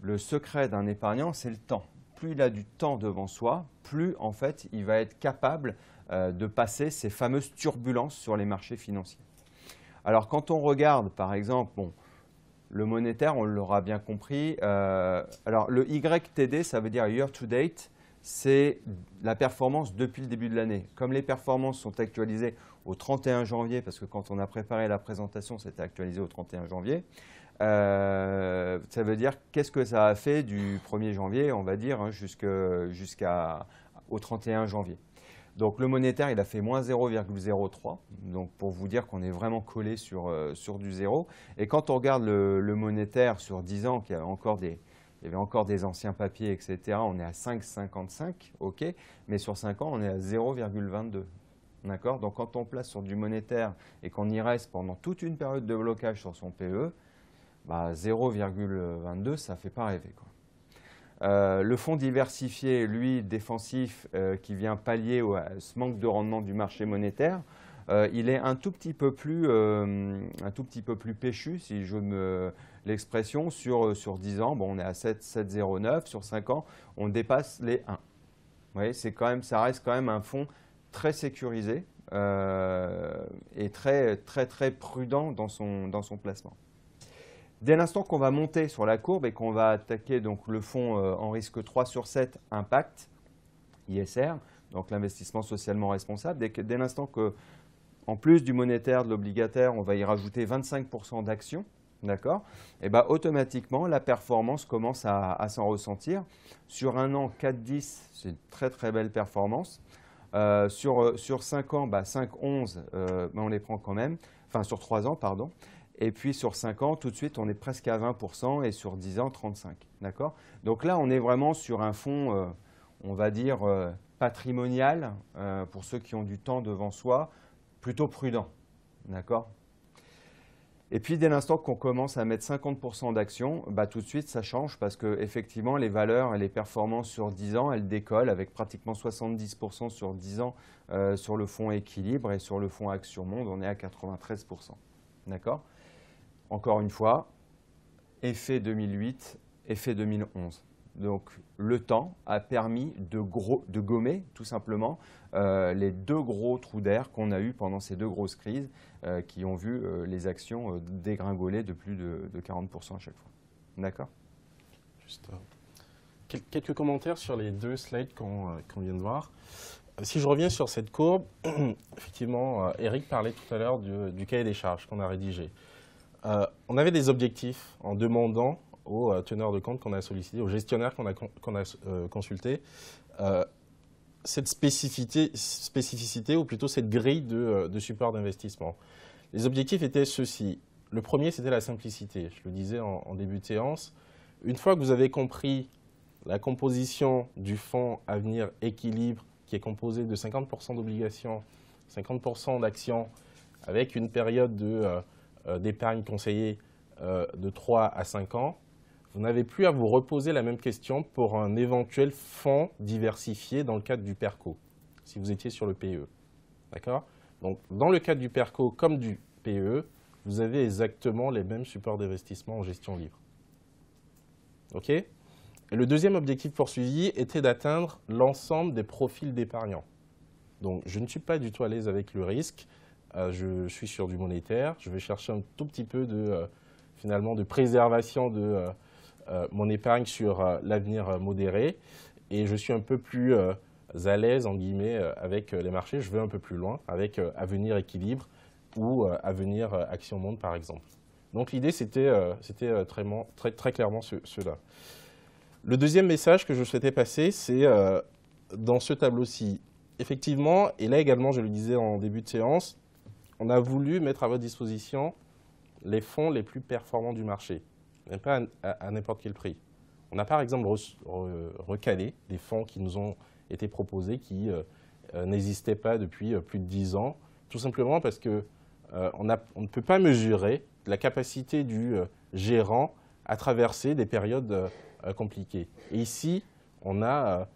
le secret d'un épargnant, c'est le temps. plus il a du temps devant soi, plus en fait il va être capable de passer ces fameuses turbulences sur les marchés financiers. Alors quand on regarde par exemple, bon, le monétaire, on l'aura bien compris, alors le YTD, ça veut dire year to date, c'est la performance depuis le début de l'année. Comme les performances sont actualisées au 31 janvier, parce que quand on a préparé la présentation, c'était actualisé au 31 janvier, ça veut dire qu'est-ce que ça a fait du 1er janvier, on va dire, hein, jusqu'au 31 janvier. Donc le monétaire, il a fait moins 0,03, donc pour vous dire qu'on est vraiment collé sur du zéro. Et quand on regarde le monétaire sur 10 ans, il y avait encore des anciens papiers, etc., on est à 5,55, ok, mais sur 5 ans, on est à 0,22. D'accord. Donc quand on place sur du monétaire et qu'on y reste pendant toute une période de blocage sur son PE, bah 0,22, ça ne fait pas rêver, quoi. Le fonds diversifié, lui, défensif, qui vient pallier à ce manque de rendement du marché monétaire, il est un tout petit peu plus péchu, si je me l'expression, sur 10 ans. Bon, on est à 7,09. Sur 5 ans, on dépasse les 1. Vous voyez, ça reste quand même un fonds très sécurisé et très prudent dans son placement. Dès l'instant qu'on va monter sur la courbe et qu'on va attaquer donc, le fonds en risque 3 sur 7 impact, ISR, donc l'investissement socialement responsable, dès l'instant qu'en plus du monétaire, de l'obligataire, on va y rajouter 25% d'actions, d'accord, et ben, automatiquement, la performance commence à s'en ressentir. Sur un an, 4,10, c'est une très belle performance. Sur 5 ans, 5,11, on les prend quand même, enfin sur 3 ans, pardon. Et puis sur 5 ans, tout de suite, on est presque à 20% et sur 10 ans, 35%. D'accord. Donc là, on est vraiment sur un fonds, on va dire, patrimonial, pour ceux qui ont du temps devant soi, plutôt prudent. D'accord. Et puis, dès l'instant qu'on commence à mettre 50% d'actions, tout de suite, ça change parce qu'effectivement, les valeurs et les performances sur 10 ans, elles décollent avec pratiquement 70% sur 10 ans sur le fonds équilibre et sur le fonds Action Monde, on est à 93%. D'accord. Encore une fois, effet 2008, effet 2011. Donc, le temps a permis de gommer, tout simplement, les 2 gros trous d'air qu'on a eus pendant ces 2 grosses crises qui ont vu les actions dégringoler de plus de 40% à chaque fois. D'accord. Juste quelques commentaires sur les 2 slides qu'on vient de voir. Si je reviens sur cette courbe, effectivement, Eric parlait tout à l'heure du cahier des charges qu'on a rédigé. On avait des objectifs en demandant aux teneurs de compte qu'on a sollicités, aux gestionnaires qu'on a consultés, cette spécificité ou plutôt cette grille de support d'investissement. Les objectifs étaient ceux-ci. Le premier, c'était la simplicité. Je le disais en début de séance. Une fois que vous avez compris la composition du fonds Avenir Équilibre, qui est composé de 50% d'obligations, 50% d'actions, avec une période d'épargne conseillée de 3 à 5 ans, vous n'avez plus à vous reposer la même question pour un éventuel fonds diversifié dans le cadre du PERCO, si vous étiez sur le PE. D'accord? Donc, dans le cadre du PERCO comme du PE, vous avez exactement les mêmes supports d'investissement en gestion libre. OK? Et le deuxième objectif poursuivi était d'atteindre l'ensemble des profils d'épargnants. Donc, je ne suis pas du tout à l'aise avec le risque. Je suis sur du monétaire. Je vais chercher un tout petit peu finalement de préservation de mon épargne sur l'avenir modéré. Et je suis un peu plus à l'aise, en guillemets, avec les marchés. Je vais un peu plus loin avec Avenir Équilibre ou Avenir Action Monde, par exemple. Donc l'idée, c'était très clairement cela. Le deuxième message que je souhaitais passer, c'est dans ce tableau-ci. Effectivement, et là également, je le disais en début de séance, on a voulu mettre à votre disposition les fonds les plus performants du marché, mais pas à n'importe quel prix. On a par exemple recalé des fonds qui nous ont été proposés qui n'existaient pas depuis plus de 10 ans, tout simplement parce qu'on ne peut pas mesurer la capacité du gérant à traverser des périodes compliquées. Et ici, on a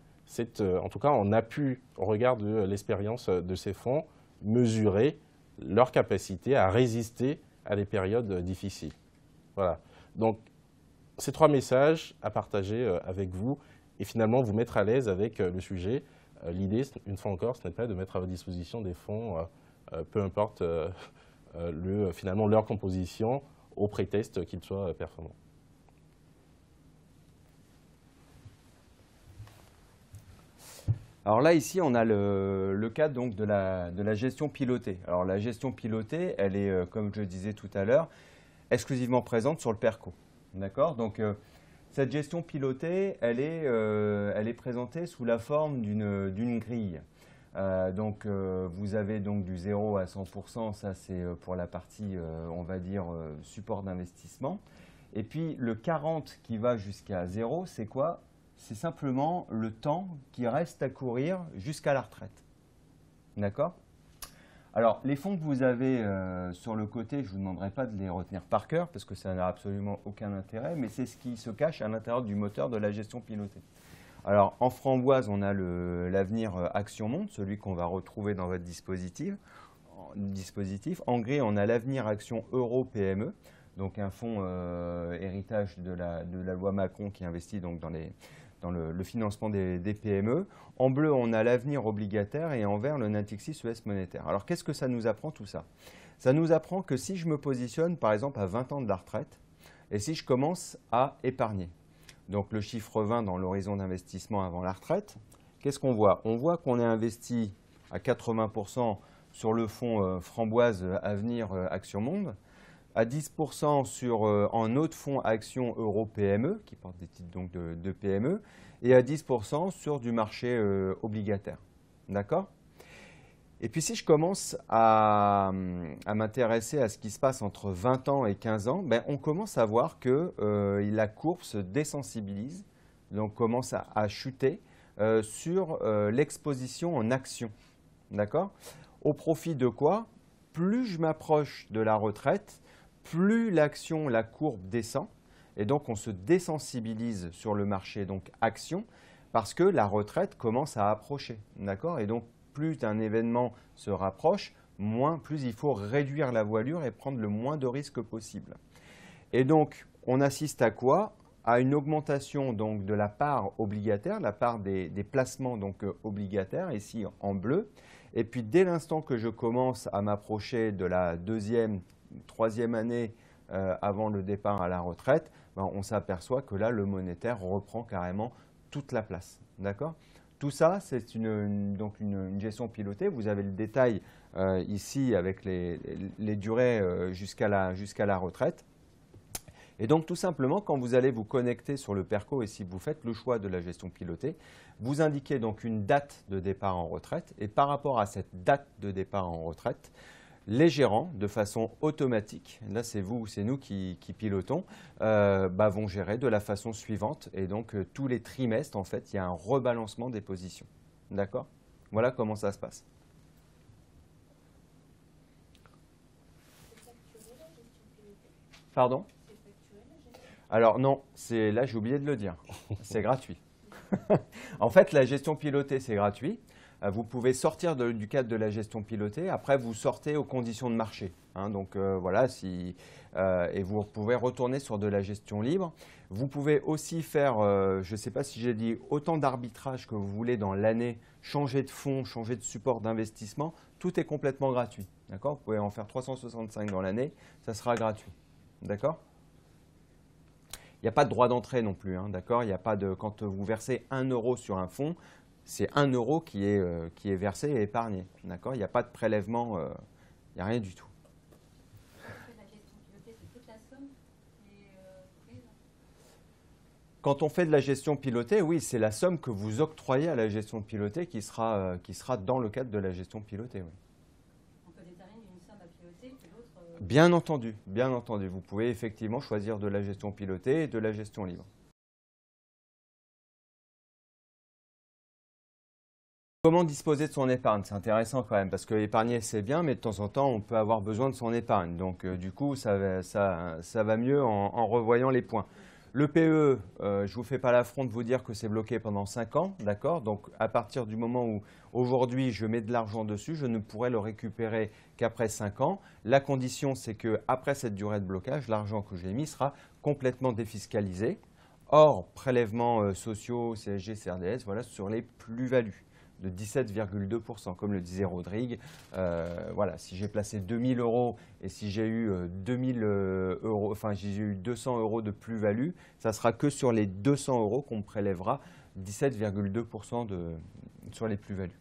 en tout cas, on a pu, au regard de l'expérience de ces fonds, mesurer leur capacité à résister à des périodes difficiles. Voilà. Donc, ces 3 messages à partager avec vous et finalement vous mettre à l'aise avec le sujet. L'idée, une fois encore, ce n'est pas de mettre à votre disposition des fonds, peu importe finalement leur composition, au prétexte qu'ils soient performants. Alors là, ici, on a le cas donc, de la gestion pilotée. Alors la gestion pilotée, elle est, comme je le disais tout à l'heure, exclusivement présente sur le PERCO. D'accord? Donc cette gestion pilotée, elle est présentée sous la forme d'une grille. Vous avez donc du 0 à 100%, ça c'est pour la partie, on va dire, support d'investissement. Et puis le 40 qui va jusqu'à 0, c'est quoi? C'est simplement le temps qui reste à courir jusqu'à la retraite. D'accord? Alors, les fonds que vous avez sur le côté, je ne vous demanderai pas de les retenir par cœur parce que ça n'a absolument aucun intérêt, mais c'est ce qui se cache à l'intérieur du moteur de la gestion pilotée. Alors, en framboise, on a l'avenir Action Monde, celui qu'on va retrouver dans votre dispositif. En gris, on a l'avenir Action Euro PME, donc un fonds héritage de la loi Macron qui investit donc dans le financement des PME. En bleu, on a l'avenir obligataire et en vert, le Natixis ES monétaire. Alors, qu'est-ce que ça nous apprend tout ça? Ça nous apprend que si je me positionne, par exemple, à 20 ans de la retraite, et si je commence à épargner, donc le chiffre 20 dans l'horizon d'investissement avant la retraite, qu'est-ce qu'on voit? On voit qu'on est investi à 80% sur le fonds Framboise Avenir Action Monde, à 10% en autres fonds Action Euro PME, qui portent des titres donc de PME, et à 10% sur du marché obligataire. D'accord? Et puis si je commence à m'intéresser à ce qui se passe entre 20 ans et 15 ans, ben, on commence à voir que la courbe se désensibilise, donc commence à chuter sur l'exposition en actions. D'accord? Au profit de quoi? Plus je m'approche de la retraite, plus l'action, la courbe descend, et donc on se désensibilise sur le marché donc action, parce que la retraite commence à approcher, d'accord? Et donc plus un événement se rapproche, plus il faut réduire la voilure et prendre le moins de risques possible. Et donc on assiste à quoi? À une augmentation donc de la part obligataire, la part des placements donc obligataires, ici en bleu. Et puis dès l'instant que je commence à m'approcher de la deuxième, troisième année avant le départ à la retraite, ben, on s'aperçoit que là, le monétaire reprend carrément toute la place. D'accord? Tout ça, c'est donc une gestion pilotée. Vous avez le détail ici avec les durées jusqu'à la retraite. Et donc, tout simplement, quand vous allez vous connecter sur le PERCO et si vous faites le choix de la gestion pilotée, vous indiquez donc une date de départ en retraite. Et par rapport à cette date de départ en retraite, les gérants, de façon automatique, là c'est nous qui pilotons, vont gérer de la façon suivante. Et donc, tous les trimestres, en fait, il y a un rebalancement des positions. D'accord? Voilà comment ça se passe. Pardon? Alors non, là j'ai oublié de le dire, c'est gratuit. En fait, la gestion pilotée, c'est gratuit. Vous pouvez sortir du cadre de la gestion pilotée. Après, vous sortez aux conditions de marché. Hein, donc voilà, et vous pouvez retourner sur de la gestion libre. Vous pouvez aussi faire, je ne sais pas si j'ai dit, autant d'arbitrage que vous voulez dans l'année, changer de fonds, changer de support d'investissement. Tout est complètement gratuit. D'accord? Vous pouvez en faire 365 dans l'année, ça sera gratuit. D'accord? Il n'y a pas de droit d'entrée non plus, hein, d'accord? Il n'y a pas de, quand vous versez 1 € sur un fonds, c'est 1 € qui est versé et épargné, d'accord? Il n'y a pas de prélèvement, il n'y a rien du tout. La gestion pilotée, c'est toute la somme qui est prise? Quand on fait de la gestion pilotée, oui, c'est la somme que vous octroyez à la gestion pilotée qui sera dans le cadre de la gestion pilotée, oui. On peut déterminer une somme à piloter et l'autre… Bien entendu, bien entendu. Vous pouvez effectivement choisir de la gestion pilotée et de la gestion libre. Comment disposer de son épargne? C'est intéressant quand même, parce que épargner c'est bien, mais de temps en temps on peut avoir besoin de son épargne. Donc du coup, ça va mieux en revoyant les points. Le PE, je ne vous fais pas l'affront de vous dire que c'est bloqué pendant 5 ans, d'accord? Donc à partir du moment où aujourd'hui je mets de l'argent dessus, je ne pourrai le récupérer qu'après 5 ans. La condition, c'est qu'après cette durée de blocage, l'argent que j'ai mis sera complètement défiscalisé. hors prélèvements sociaux, CSG, CRDS, voilà, sur les plus-values de 17,2%. Comme le disait Rodrigue, voilà, si j'ai placé 2000 € et si j'ai eu 2000 euros, enfin j'ai eu 200 € de plus-value, ça sera que sur les 200 € qu'on me prélèvera 17,2% sur les plus-values.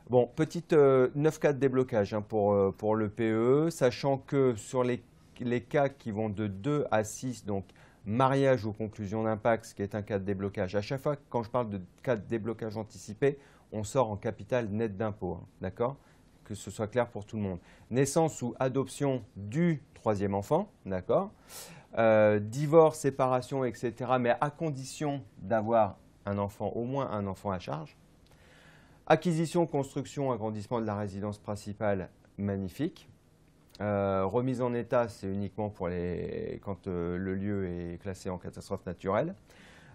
Bon, petite 9 cas de déblocage hein, pour le PE, sachant que sur les cas qui vont de 2 à 6, donc mariage ou conclusion d'impact, ce qui est un cas de déblocage. À chaque fois, quand je parle de cas de déblocage anticipé, on sort en capital net d'impôt, hein, d'accord? Que ce soit clair pour tout le monde. Naissance ou adoption du troisième enfant, d'accord? Divorce, séparation, etc., mais à condition d'avoir un enfant, au moins un enfant à charge. Acquisition, construction, agrandissement de la résidence principale, magnifique. Remise en état, c'est uniquement pour quand le lieu est classé en catastrophe naturelle.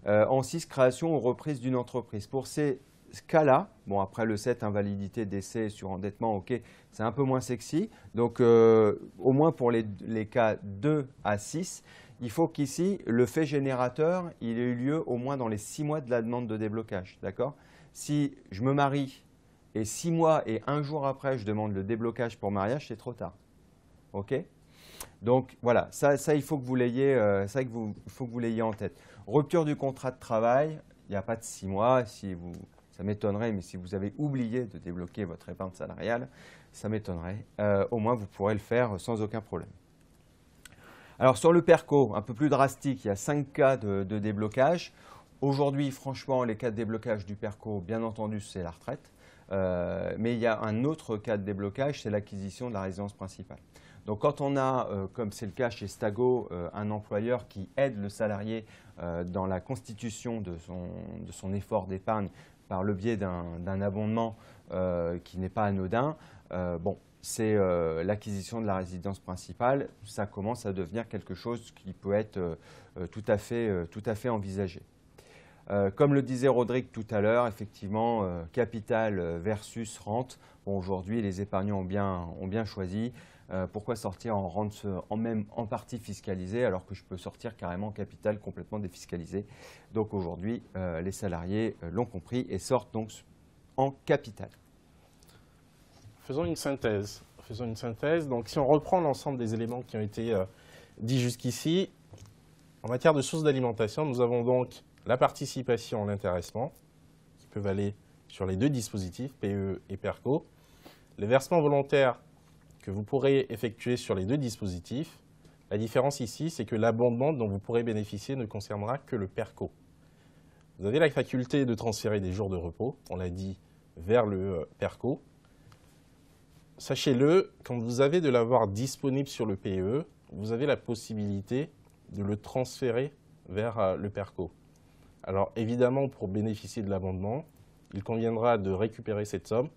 En 6, création ou reprise d'une entreprise. Pour ces cas-là, bon après le 7, invalidité, décès, surendettement, ok, c'est un peu moins sexy. Donc au moins pour les cas 2 à 6, il faut qu'ici, le fait générateur, il ait eu lieu au moins dans les 6 mois de la demande de déblocage. D'accord ? Si je me marie et 6 mois et 1 jour après, je demande le déblocage pour mariage, c'est trop tard. OK? Donc voilà, ça il faut que vous l'ayez en tête. Rupture du contrat de travail, il n'y a pas de 6 mois. Ça m'étonnerait, mais si vous avez oublié de débloquer votre épargne salariale, ça m'étonnerait. Au moins, vous pourrez le faire sans aucun problème. Alors sur le PERCO, un peu plus drastique, il y a 5 cas de déblocage. Aujourd'hui, franchement, les cas de déblocage du PERCO, bien entendu, c'est la retraite. Mais il y a un autre cas de déblocage, c'est l'acquisition de la résidence principale. Donc quand on a, comme c'est le cas chez Stago, un employeur qui aide le salarié dans la constitution de son effort d'épargne par le biais d'un abondement qui n'est pas anodin, bon, c'est l'acquisition de la résidence principale, ça commence à devenir quelque chose qui peut être tout à fait envisagé. Comme le disait Rodrigue tout à l'heure, effectivement, capital versus rente. Bon, aujourd'hui, les épargnants ont bien choisi. Pourquoi sortir en rente même en partie fiscalisée alors que je peux sortir carrément en capital complètement défiscalisé? Donc aujourd'hui, les salariés l'ont compris et sortent donc en capital. Faisons une synthèse. Donc si on reprend l'ensemble des éléments qui ont été dits jusqu'ici, en matière de sources d'alimentation, nous avons donc la participation, l'intéressement, qui peuvent aller sur les deux dispositifs, PE et PERCO. Les versements volontaires que vous pourrez effectuer sur les deux dispositifs. La différence ici, c'est que l'abondement dont vous pourrez bénéficier ne concernera que le PERCO. Vous avez la faculté de transférer des jours de repos, on l'a dit, vers le PERCO. Sachez-le, quand vous avez de l'avoir disponible sur le PE, vous avez la possibilité de le transférer vers le PERCO. Alors évidemment, pour bénéficier de l'abondement, il conviendra de récupérer cette somme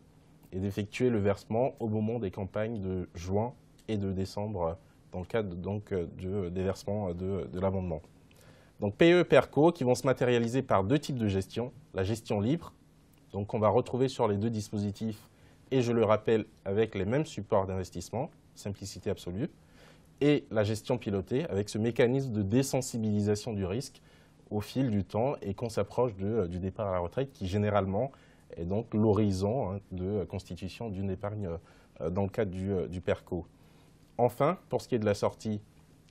et d'effectuer le versement au moment des campagnes de juin et de décembre dans le cadre donc, des versements de l'abondement. Donc PE, PERCO qui vont se matérialiser par deux types de gestion. La gestion libre, donc on va retrouver sur les deux dispositifs et je le rappelle avec les mêmes supports d'investissement, simplicité absolue, et la gestion pilotée avec ce mécanisme de désensibilisation du risque au fil du temps et qu'on s'approche du départ à la retraite qui généralement est donc l'horizon de constitution d'une épargne dans le cadre du PERCO. Enfin, pour ce qui est de la sortie,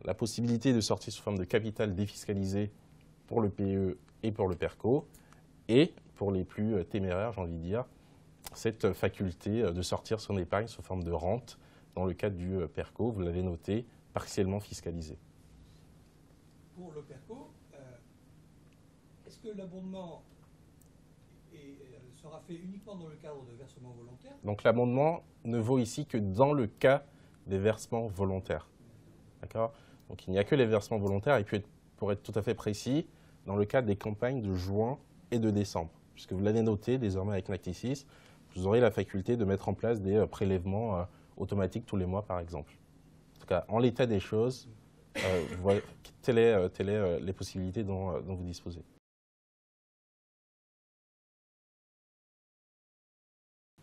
la possibilité de sortir sous forme de capital défiscalisé pour le PE et pour le PERCO, et pour les plus téméraires, j'ai envie de dire, cette faculté de sortir son épargne sous forme de rente dans le cadre du PERCO, vous l'avez noté, partiellement fiscalisé. Pour le PERCO, est-ce que l'abondement sera fait uniquement dans le cadre de versements volontaires? Donc l'abondement ne vaut ici que dans le cas des versements volontaires. D'accord? Donc il n'y a que les versements volontaires, et puis pour être tout à fait précis, dans le cadre des campagnes de juin et de décembre. Puisque vous l'avez noté désormais avec Nacticis, vous aurez la faculté de mettre en place des prélèvements automatiques tous les mois par exemple. En tout cas, en l'état des choses, telles sont les possibilités dont vous disposez.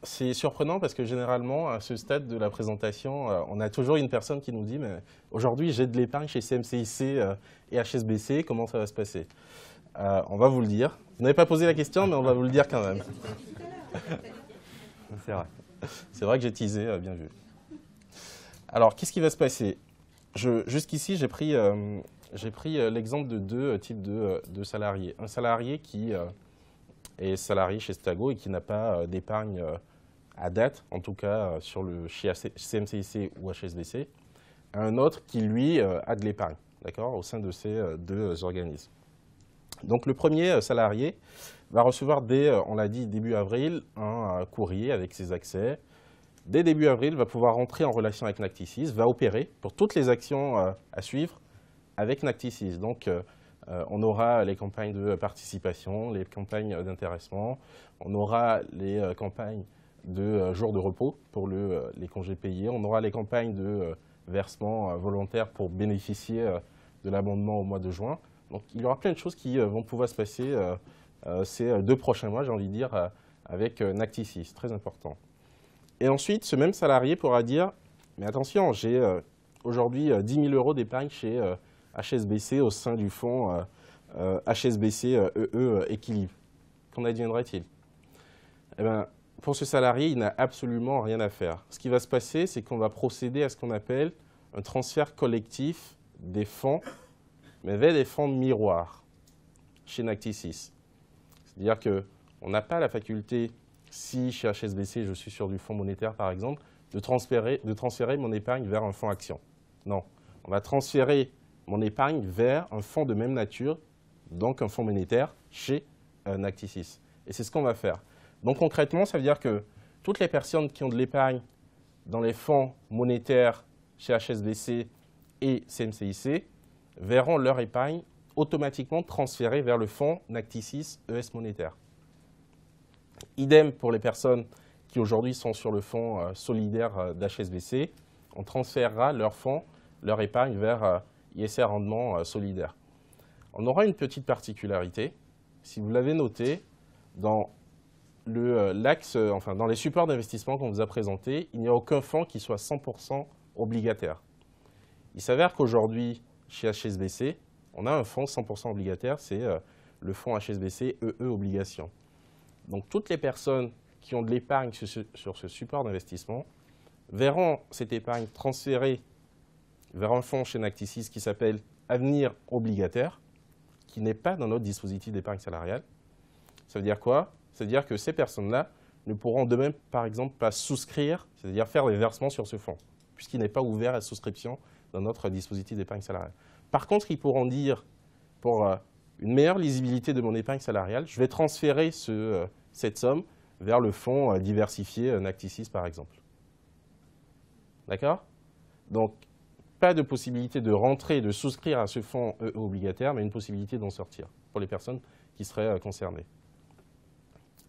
c'est surprenant parce que généralement, à ce stade de la présentation, on a toujours une personne qui nous dit « mais aujourd'hui, j'ai de l'épargne chez CMCIC et HSBC, comment ça va se passer ?» On va vous le dire. Vous n'avez pas posé la question, mais on va vous le dire quand même. C'est vrai. C'est vrai que j'ai teasé, bien vu. Alors, qu'est-ce qui va se passer? Jusqu'ici, j'ai pris l'exemple de deux types de salariés. Un salarié qui est salarié chez Stago et qui n'a pas d'épargne à date, en tout cas chez CMCIC ou HSBC. Un autre qui, lui, a de l'épargne, d'accord, au sein de ces deux organismes. Donc, le premier salarié va recevoir dès, on l'a dit, début avril, un courrier avec ses accès. Dès début avril, va pouvoir rentrer en relation avec Nacticis, va opérer pour toutes les actions à suivre avec Nacticis. Donc, on aura les campagnes de participation, les campagnes d'intéressement, on aura les campagnes de jours de repos pour les congés payés, on aura les campagnes de versement volontaire pour bénéficier de l'abondement au mois de juin. Donc, il y aura plein de choses qui vont pouvoir se passer ces 2 prochains mois, j'ai envie de dire, avec Nacticis, très important. Et ensuite, ce même salarié pourra dire « mais attention, j'ai aujourd'hui 10 000 € d'épargne chez HSBC au sein du fonds HSBC EE Équilibre. » Qu'en adviendrait-il? Eh bien, pour ce salarié, il n'a absolument rien à faire. Ce qui va se passer, c'est qu'on va procéder à ce qu'on appelle un transfert collectif des fonds, mais vers des fonds miroirs chez Nacticis. C'est-à-dire qu'on n'a pas la faculté, si chez HSBC je suis sur du fonds monétaire par exemple, de transférer mon épargne vers un fonds action. Non, on va transférer mon épargne vers un fonds de même nature, donc un fonds monétaire chez Nacticis. Et c'est ce qu'on va faire. Donc concrètement, ça veut dire que toutes les personnes qui ont de l'épargne dans les fonds monétaires chez HSBC et CMCIC verront leur épargne automatiquement transférée vers le fonds Nacticis ES monétaire. Idem pour les personnes qui aujourd'hui sont sur le fonds solidaire d'HSBC, on transférera leur fonds, leur épargne vers ISR rendement solidaire. On aura une petite particularité, si vous l'avez noté, dans dans les supports d'investissement qu'on vous a présentés, il n'y a aucun fonds qui soit 100% obligataire. Il s'avère qu'aujourd'hui, chez HSBC, on a un fonds 100% obligataire, c'est le fonds HSBC EE Obligations. Donc, toutes les personnes qui ont de l'épargne sur ce support d'investissement verront cette épargne transférée vers un fonds chez Nacticis qui s'appelle Avenir Obligataire, qui n'est pas dans notre dispositif d'épargne salariale. Ça veut dire quoi? Ça veut dire que ces personnes-là ne pourront de même, par exemple, pas souscrire, c'est-à-dire faire des versements sur ce fonds, puisqu'il n'est pas ouvert à souscription dans notre dispositif d'épargne salariale. Par contre, ils pourront dire, pour une meilleure lisibilité de mon épargne salariale, je vais transférer cette somme vers le fonds diversifié Nacticis, par exemple. D'accord? Donc, pas de possibilité de rentrer, de souscrire à ce fonds obligataire, mais une possibilité d'en sortir pour les personnes qui seraient concernées.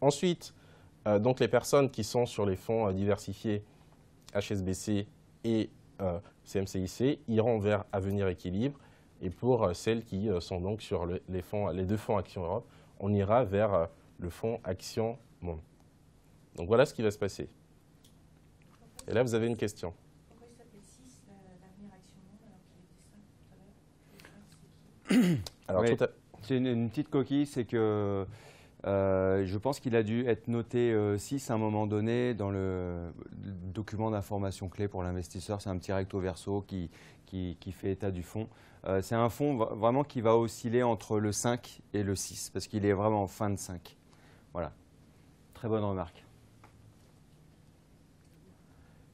Ensuite, donc les personnes qui sont sur les fonds diversifiés HSBC et CMCIC iront vers Avenir Équilibre. Et pour celles qui sont donc sur les 2 fonds Action Europe, on ira vers le fonds Action Monde. Donc voilà ce qui va se passer. Et là, vous avez une question. Pourquoi il s'appelle 6, l'Avenir Action Monde, alors qu'il était 5 tout à l'heure? Alors, oui, c'est une petite coquille, c'est que je pense qu'il a dû être noté 6 à un moment donné dans le document d'information clé pour l'investisseur. C'est un petit recto verso qui fait état du fonds. C'est un fonds vraiment qui va osciller entre le 5 et le 6, parce qu'il est vraiment en fin de 5. Voilà. Très bonne remarque.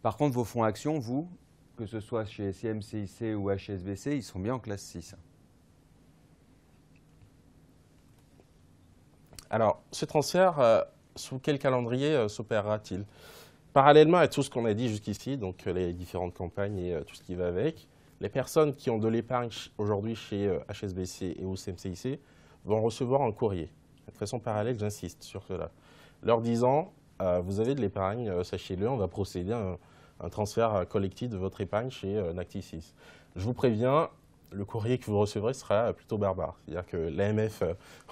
Par contre, vos fonds actions, vous, que ce soit chez CMCIC ou HSBC, ils sont bien en classe 6. Alors, ce transfert, sous quel calendrier s'opérera-t-il? Parallèlement à tout ce qu'on a dit jusqu'ici, donc les différentes campagnes et tout ce qui va avec, les personnes qui ont de l'épargne aujourd'hui chez HSBC et ou CMCIC vont recevoir un courrier. De façon parallèle, j'insiste sur cela. Leur disant, vous avez de l'épargne, sachez-le, on va procéder à un transfert collectif de votre épargne chez Nacticis. Je vous préviens, le courrier que vous recevrez sera plutôt barbare. C'est-à-dire que l'AMF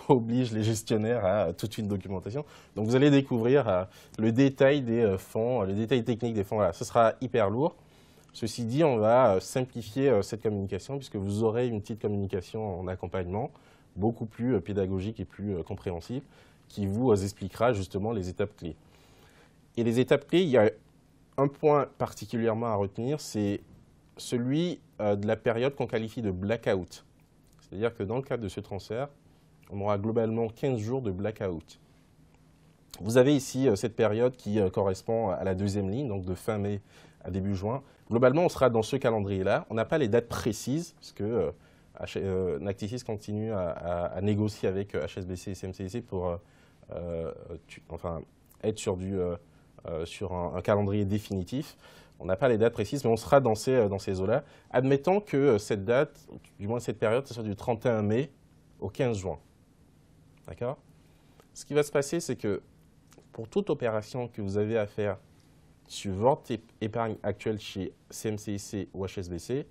oblige les gestionnaires à toute une documentation. Donc vous allez découvrir le détail des fonds, le détail technique des fonds. Voilà, ce sera hyper lourd. Ceci dit, on va simplifier cette communication puisque vous aurez une petite communication en accompagnement, beaucoup plus pédagogique et plus compréhensible, qui vous expliquera justement les étapes clés. Et les étapes clés, il y a un point particulièrement à retenir, c'est celui de la période qu'on qualifie de blackout. C'est-à-dire que dans le cadre de ce transfert, on aura globalement 15 jours de blackout. Vous avez ici cette période qui correspond à la deuxième ligne, donc de fin mai à début juin. Globalement, on sera dans ce calendrier-là. On n'a pas les dates précises, parce que Nacticis continue à négocier avec HSBC et CMCIC pour être sur un calendrier définitif. On n'a pas les dates précises, mais on sera dans ces eaux-là. Admettons que cette date, du moins cette période, ce soit du 31 mai au 15 juin. D'accord? Ce qui va se passer, c'est que pour toute opération que vous avez à faire sur votre épargne actuelle chez CMCIC ou HSBC,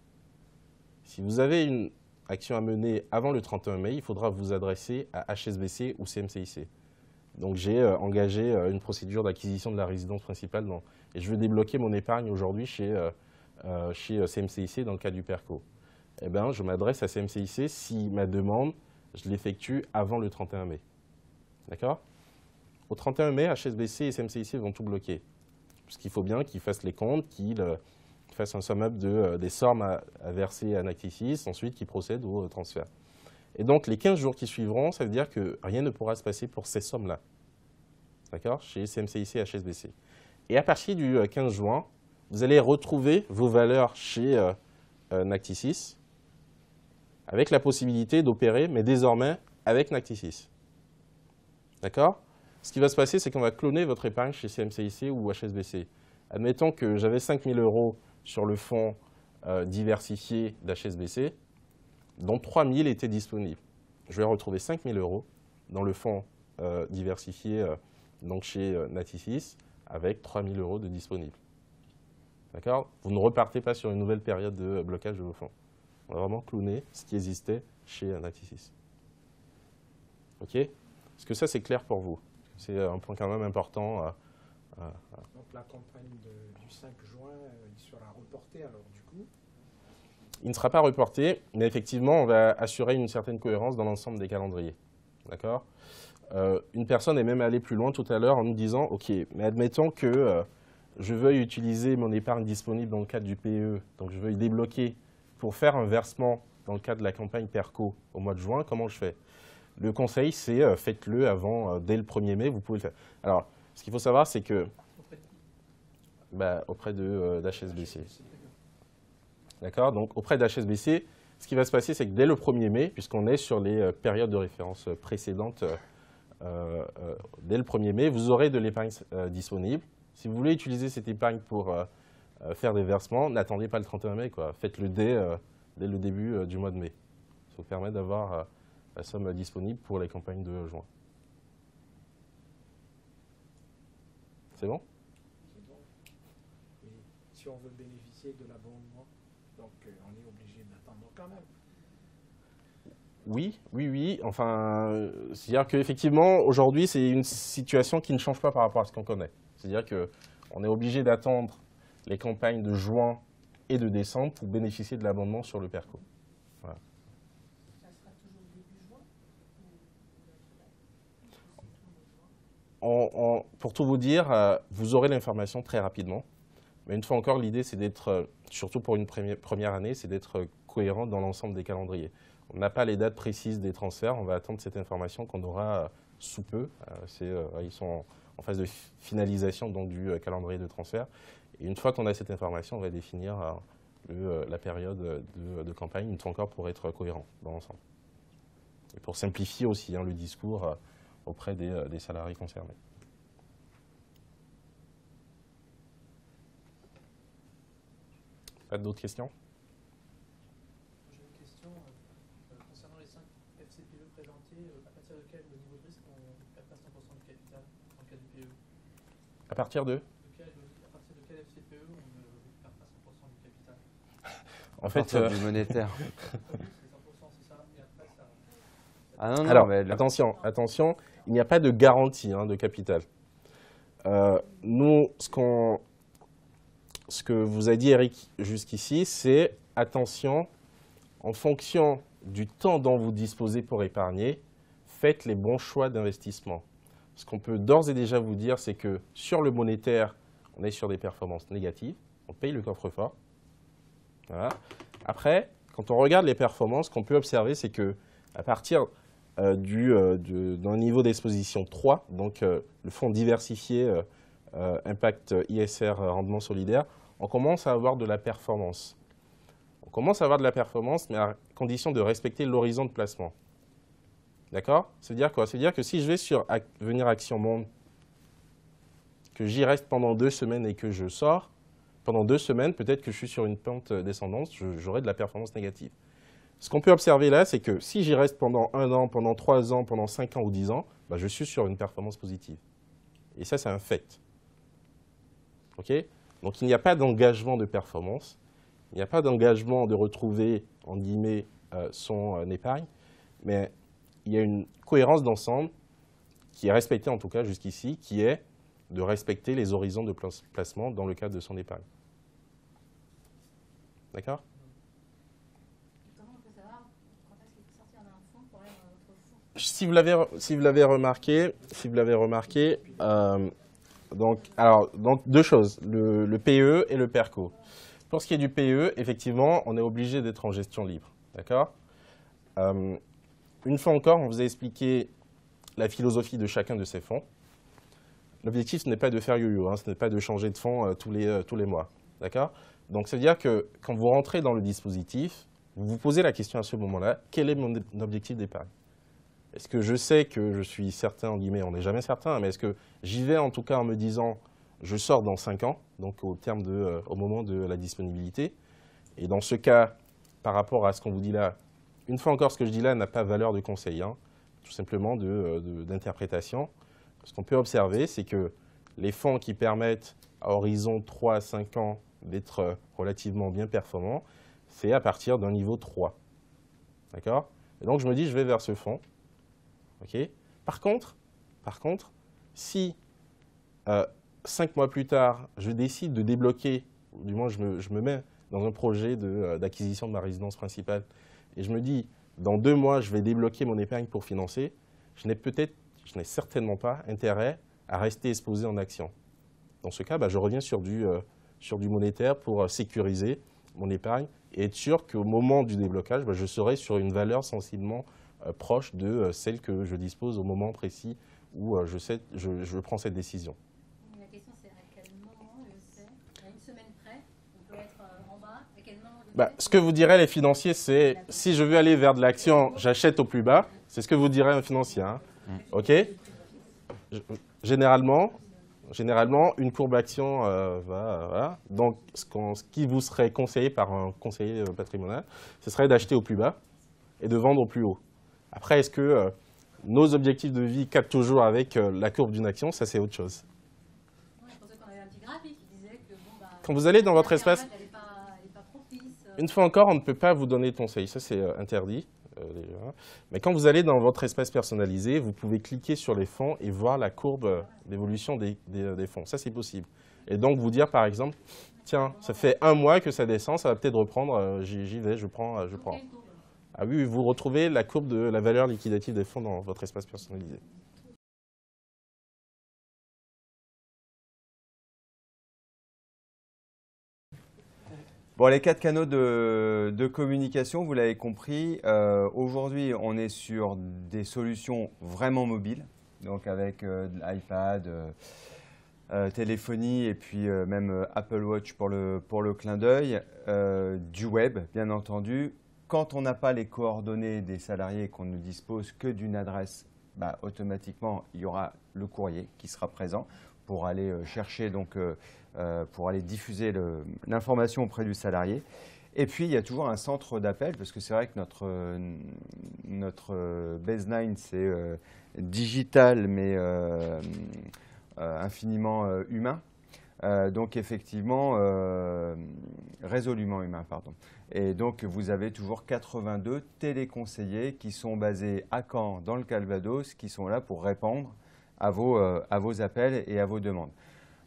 si vous avez une action à mener avant le 31 mai, il faudra vous adresser à HSBC ou CMCIC. Donc j'ai engagé une procédure d'acquisition de la résidence principale et je veux débloquer mon épargne aujourd'hui chez CMCIC dans le cas du PERCO. Eh bien, je m'adresse à CMCIC si ma demande, je l'effectue avant le 31 mai. D'accord? Au 31 mai, HSBC et CMCIC vont tout bloquer. Parce qu'il faut bien qu'ils fassent les comptes, qu'ils fassent un sum-up des sommes à verser à Nacticis, ensuite qu'ils procèdent au transfert. Et donc, les 15 jours qui suivront, ça veut dire que rien ne pourra se passer pour ces sommes-là. D'accord? Chez CMCIC et HSBC. Et à partir du 15 juin, vous allez retrouver vos valeurs chez Nacticis avec la possibilité d'opérer, mais désormais avec Nacticis. D'accord? Ce qui va se passer, c'est qu'on va cloner votre épargne chez CMCIC ou HSBC. Admettons que j'avais 5 000 € sur le fonds diversifié d'HSBC, dont 3 000 étaient disponibles. Je vais retrouver 5 000 € dans le fonds diversifié donc chez Nacticis avec 3 000 € de disponibles. D'accord? Vous ne repartez pas sur une nouvelle période de blocage de vos fonds. On va vraiment cloner ce qui existait chez Nacticis. OK? Est-ce que ça, c'est clair pour vous? C'est un point quand même important. Donc la campagne du 5 juin, il sera reporté alors du coup? Il ne sera pas reporté, mais effectivement, on va assurer une certaine cohérence dans l'ensemble des calendriers. D'accord? Une personne est même allée plus loin tout à l'heure en nous disant, OK, mais admettons que je veuille utiliser mon épargne disponible dans le cadre du PE, donc je veuille débloquer pour faire un versement dans le cadre de la campagne PERCO au mois de juin, comment je fais? Le conseil, c'est faites-le avant, dès le 1er mai, vous pouvez le faire. Alors, ce qu'il faut savoir, c'est que auprès d'HSBC. D'accord? Donc, auprès d'HSBC, ce qui va se passer, c'est que dès le 1er mai, puisqu'on est sur les périodes de référence précédentes, dès le 1er mai, vous aurez de l'épargne disponible. Si vous voulez utiliser cette épargne pour faire des versements, n'attendez pas le 31 mai, quoi. Faites-le dès le début du mois de mai. Ça vous permet d'avoir la somme disponible pour les campagnes de juin. C'est bon? C'est bon. Mais si on veut bénéficier de l'abondement, donc on est obligé d'attendre quand même. Oui. Enfin, c'est-à-dire qu'effectivement, aujourd'hui, c'est une situation qui ne change pas par rapport à ce qu'on connaît. C'est-à-dire qu'on est obligé d'attendre les campagnes de juin et de décembre pour bénéficier de l'abondement sur le PERCO. Voilà. Ça sera toujours début juin Pour tout vous dire, vous aurez l'information très rapidement. Mais une fois encore, l'idée, c'est d'être, surtout pour une première année, c'est d'être cohérent dans l'ensemble des calendriers. On n'a pas les dates précises des transferts. On va attendre cette information qu'on aura sous peu. Ils sont en phase de finalisation donc, du calendrier de transfert. Et une fois qu'on a cette information, on va définir la période de campagne, une fois encore, pour être cohérent dans l'ensemble. Et pour simplifier aussi le discours auprès des salariés concernés. Pas d'autres questions? J'ai une question concernant les 5 FCPE présentés. À partir de quel niveau de risque on ne perd pas 100% du capital dans le cas du PE? À partir de À partir de quel FCPE on ne perd pas 100% du capital? En fait, du monétaire. C'est 100%, c'est ça, et après ça. Ah non, non, alors, mais attention, il n'y a pas de garantie de capital. Nous, ce que vous a dit Eric jusqu'ici, c'est attention, en fonction du temps dont vous disposez pour épargner, faites les bons choix d'investissement. Ce qu'on peut d'ores et déjà vous dire, c'est que sur le monétaire, on est sur des performances négatives, on paye le coffre-fort. Voilà. Après, quand on regarde les performances, ce qu'on peut observer, c'est qu'à partir d'un niveau d'exposition 3, donc le fonds diversifié impact ISR rendement solidaire, on commence à avoir de la performance. On commence à avoir de la performance, mais à condition de respecter l'horizon de placement. D'accord? Ça veut dire quoi? Ça veut dire que si je vais sur Venir Action Monde, que j'y reste pendant 2 semaines et que je sors, pendant 2 semaines, peut-être que je suis sur une pente descendante, j'aurai de la performance négative. Ce qu'on peut observer là, c'est que si j'y reste pendant 1 an, pendant 3 ans, pendant 5 ans ou 10 ans, bah, je suis sur une performance positive. Et ça, c'est un fait. Okay? Donc, il n'y a pas d'engagement de performance. Il n'y a pas d'engagement de retrouver, en guillemets, son épargne. Mais il y a une cohérence d'ensemble qui est respectée, en tout cas jusqu'ici, qui est de respecter les horizons de placement dans le cadre de son épargne. D'accord? Comment on peut savoir quand est-ce qu'il faut sortir d'un fonds pour aller dans un autre fonds? Si vous l'avez remarqué, donc 2 choses, le PE et le PERCO. Pour ce qui est du PE, effectivement, on est obligé d'être en gestion libre. D'accord? Une fois encore, on vous a expliqué la philosophie de chacun de ces fonds. L'objectif, ce n'est pas de faire yo-yo, ce n'est pas de changer de fonds tous les mois. D'accord? Donc, ça veut dire que quand vous rentrez dans le dispositif, vous vous posez la question à ce moment-là, quel est mon objectif d'épargne? Est-ce que je sais que je suis certain, en guillemets, on n'est jamais certain, mais est-ce que j'y vais en tout cas en me disant, je sors dans 5 ans, donc au moment de la disponibilité. Et dans ce cas, par rapport à ce qu'on vous dit là, une fois encore, ce que je dis là n'a pas valeur de conseil, tout simplement d'interprétation. Ce qu'on peut observer, c'est que les fonds qui permettent à horizon 3 à 5 ans d'être relativement bien performants, c'est à partir d'un niveau 3. D'accord? Et donc, je me dis, je vais vers ce fonds. Okay. Par contre, si 5 mois plus tard, je décide de débloquer, ou du moins je me mets dans un projet d'acquisition de ma résidence principale, et je me dis, dans 2 mois, je vais débloquer mon épargne pour financer, je n'ai certainement pas intérêt à rester exposé en action. Dans ce cas, je reviens sur du monétaire pour sécuriser mon épargne et être sûr qu'au moment du déblocage, je serai sur une valeur sensiblement proche de celle que je dispose au moment précis où je prends cette décision. La question, c'est à quel moment je sais, à une semaine près, on peut être en bas, à quel moment je sais. Ce que vous diraient les financiers, c'est si je veux aller vers de l'action, j'achète au plus bas. C'est ce que vous dirait un financier. OK? Généralement, une courbe action voilà. Donc, ce qui vous serait conseillé par un conseiller patrimonial, ce serait d'acheter au plus bas et de vendre au plus haut. Après, est-ce que nos objectifs de vie capent toujours avec la courbe d'une action? Ça, c'est autre chose. Ouais, je pensais qu'on avait un petit graphique qui disait que quand vous allez dans votre espace, elle est pas propice. Une fois encore, on ne peut pas vous donner de conseils. Ça, c'est interdit. Déjà. Mais quand vous allez dans votre espace personnalisé, vous pouvez cliquer sur les fonds et voir la courbe d'évolution des fonds. Ça, c'est possible. Et donc, vous dire, par exemple, tiens, ça fait 1 mois que ça descend, ça va peut-être reprendre, j'y vais, je prends. Ah oui, vous retrouvez la courbe de la valeur liquidative des fonds dans votre espace personnalisé. Bon, les 4 canaux de communication, vous l'avez compris, aujourd'hui, on est sur des solutions vraiment mobiles, donc avec l'iPad, téléphonie et puis même Apple Watch pour le clin d'œil, du web, bien entendu. Quand on n'a pas les coordonnées des salariés et qu'on ne dispose que d'une adresse, automatiquement, il y aura le courrier qui sera présent pour aller chercher, donc, pour aller diffuser l'information auprès du salarié. Et puis, il y a toujours un centre d'appel, parce que c'est vrai que notre baseline, c'est digital, mais infiniment humain. Donc effectivement, résolument humain, pardon. Et donc vous avez toujours 82 téléconseillers qui sont basés à Caen, dans le Calvados, qui sont là pour répondre à vos appels et à vos demandes.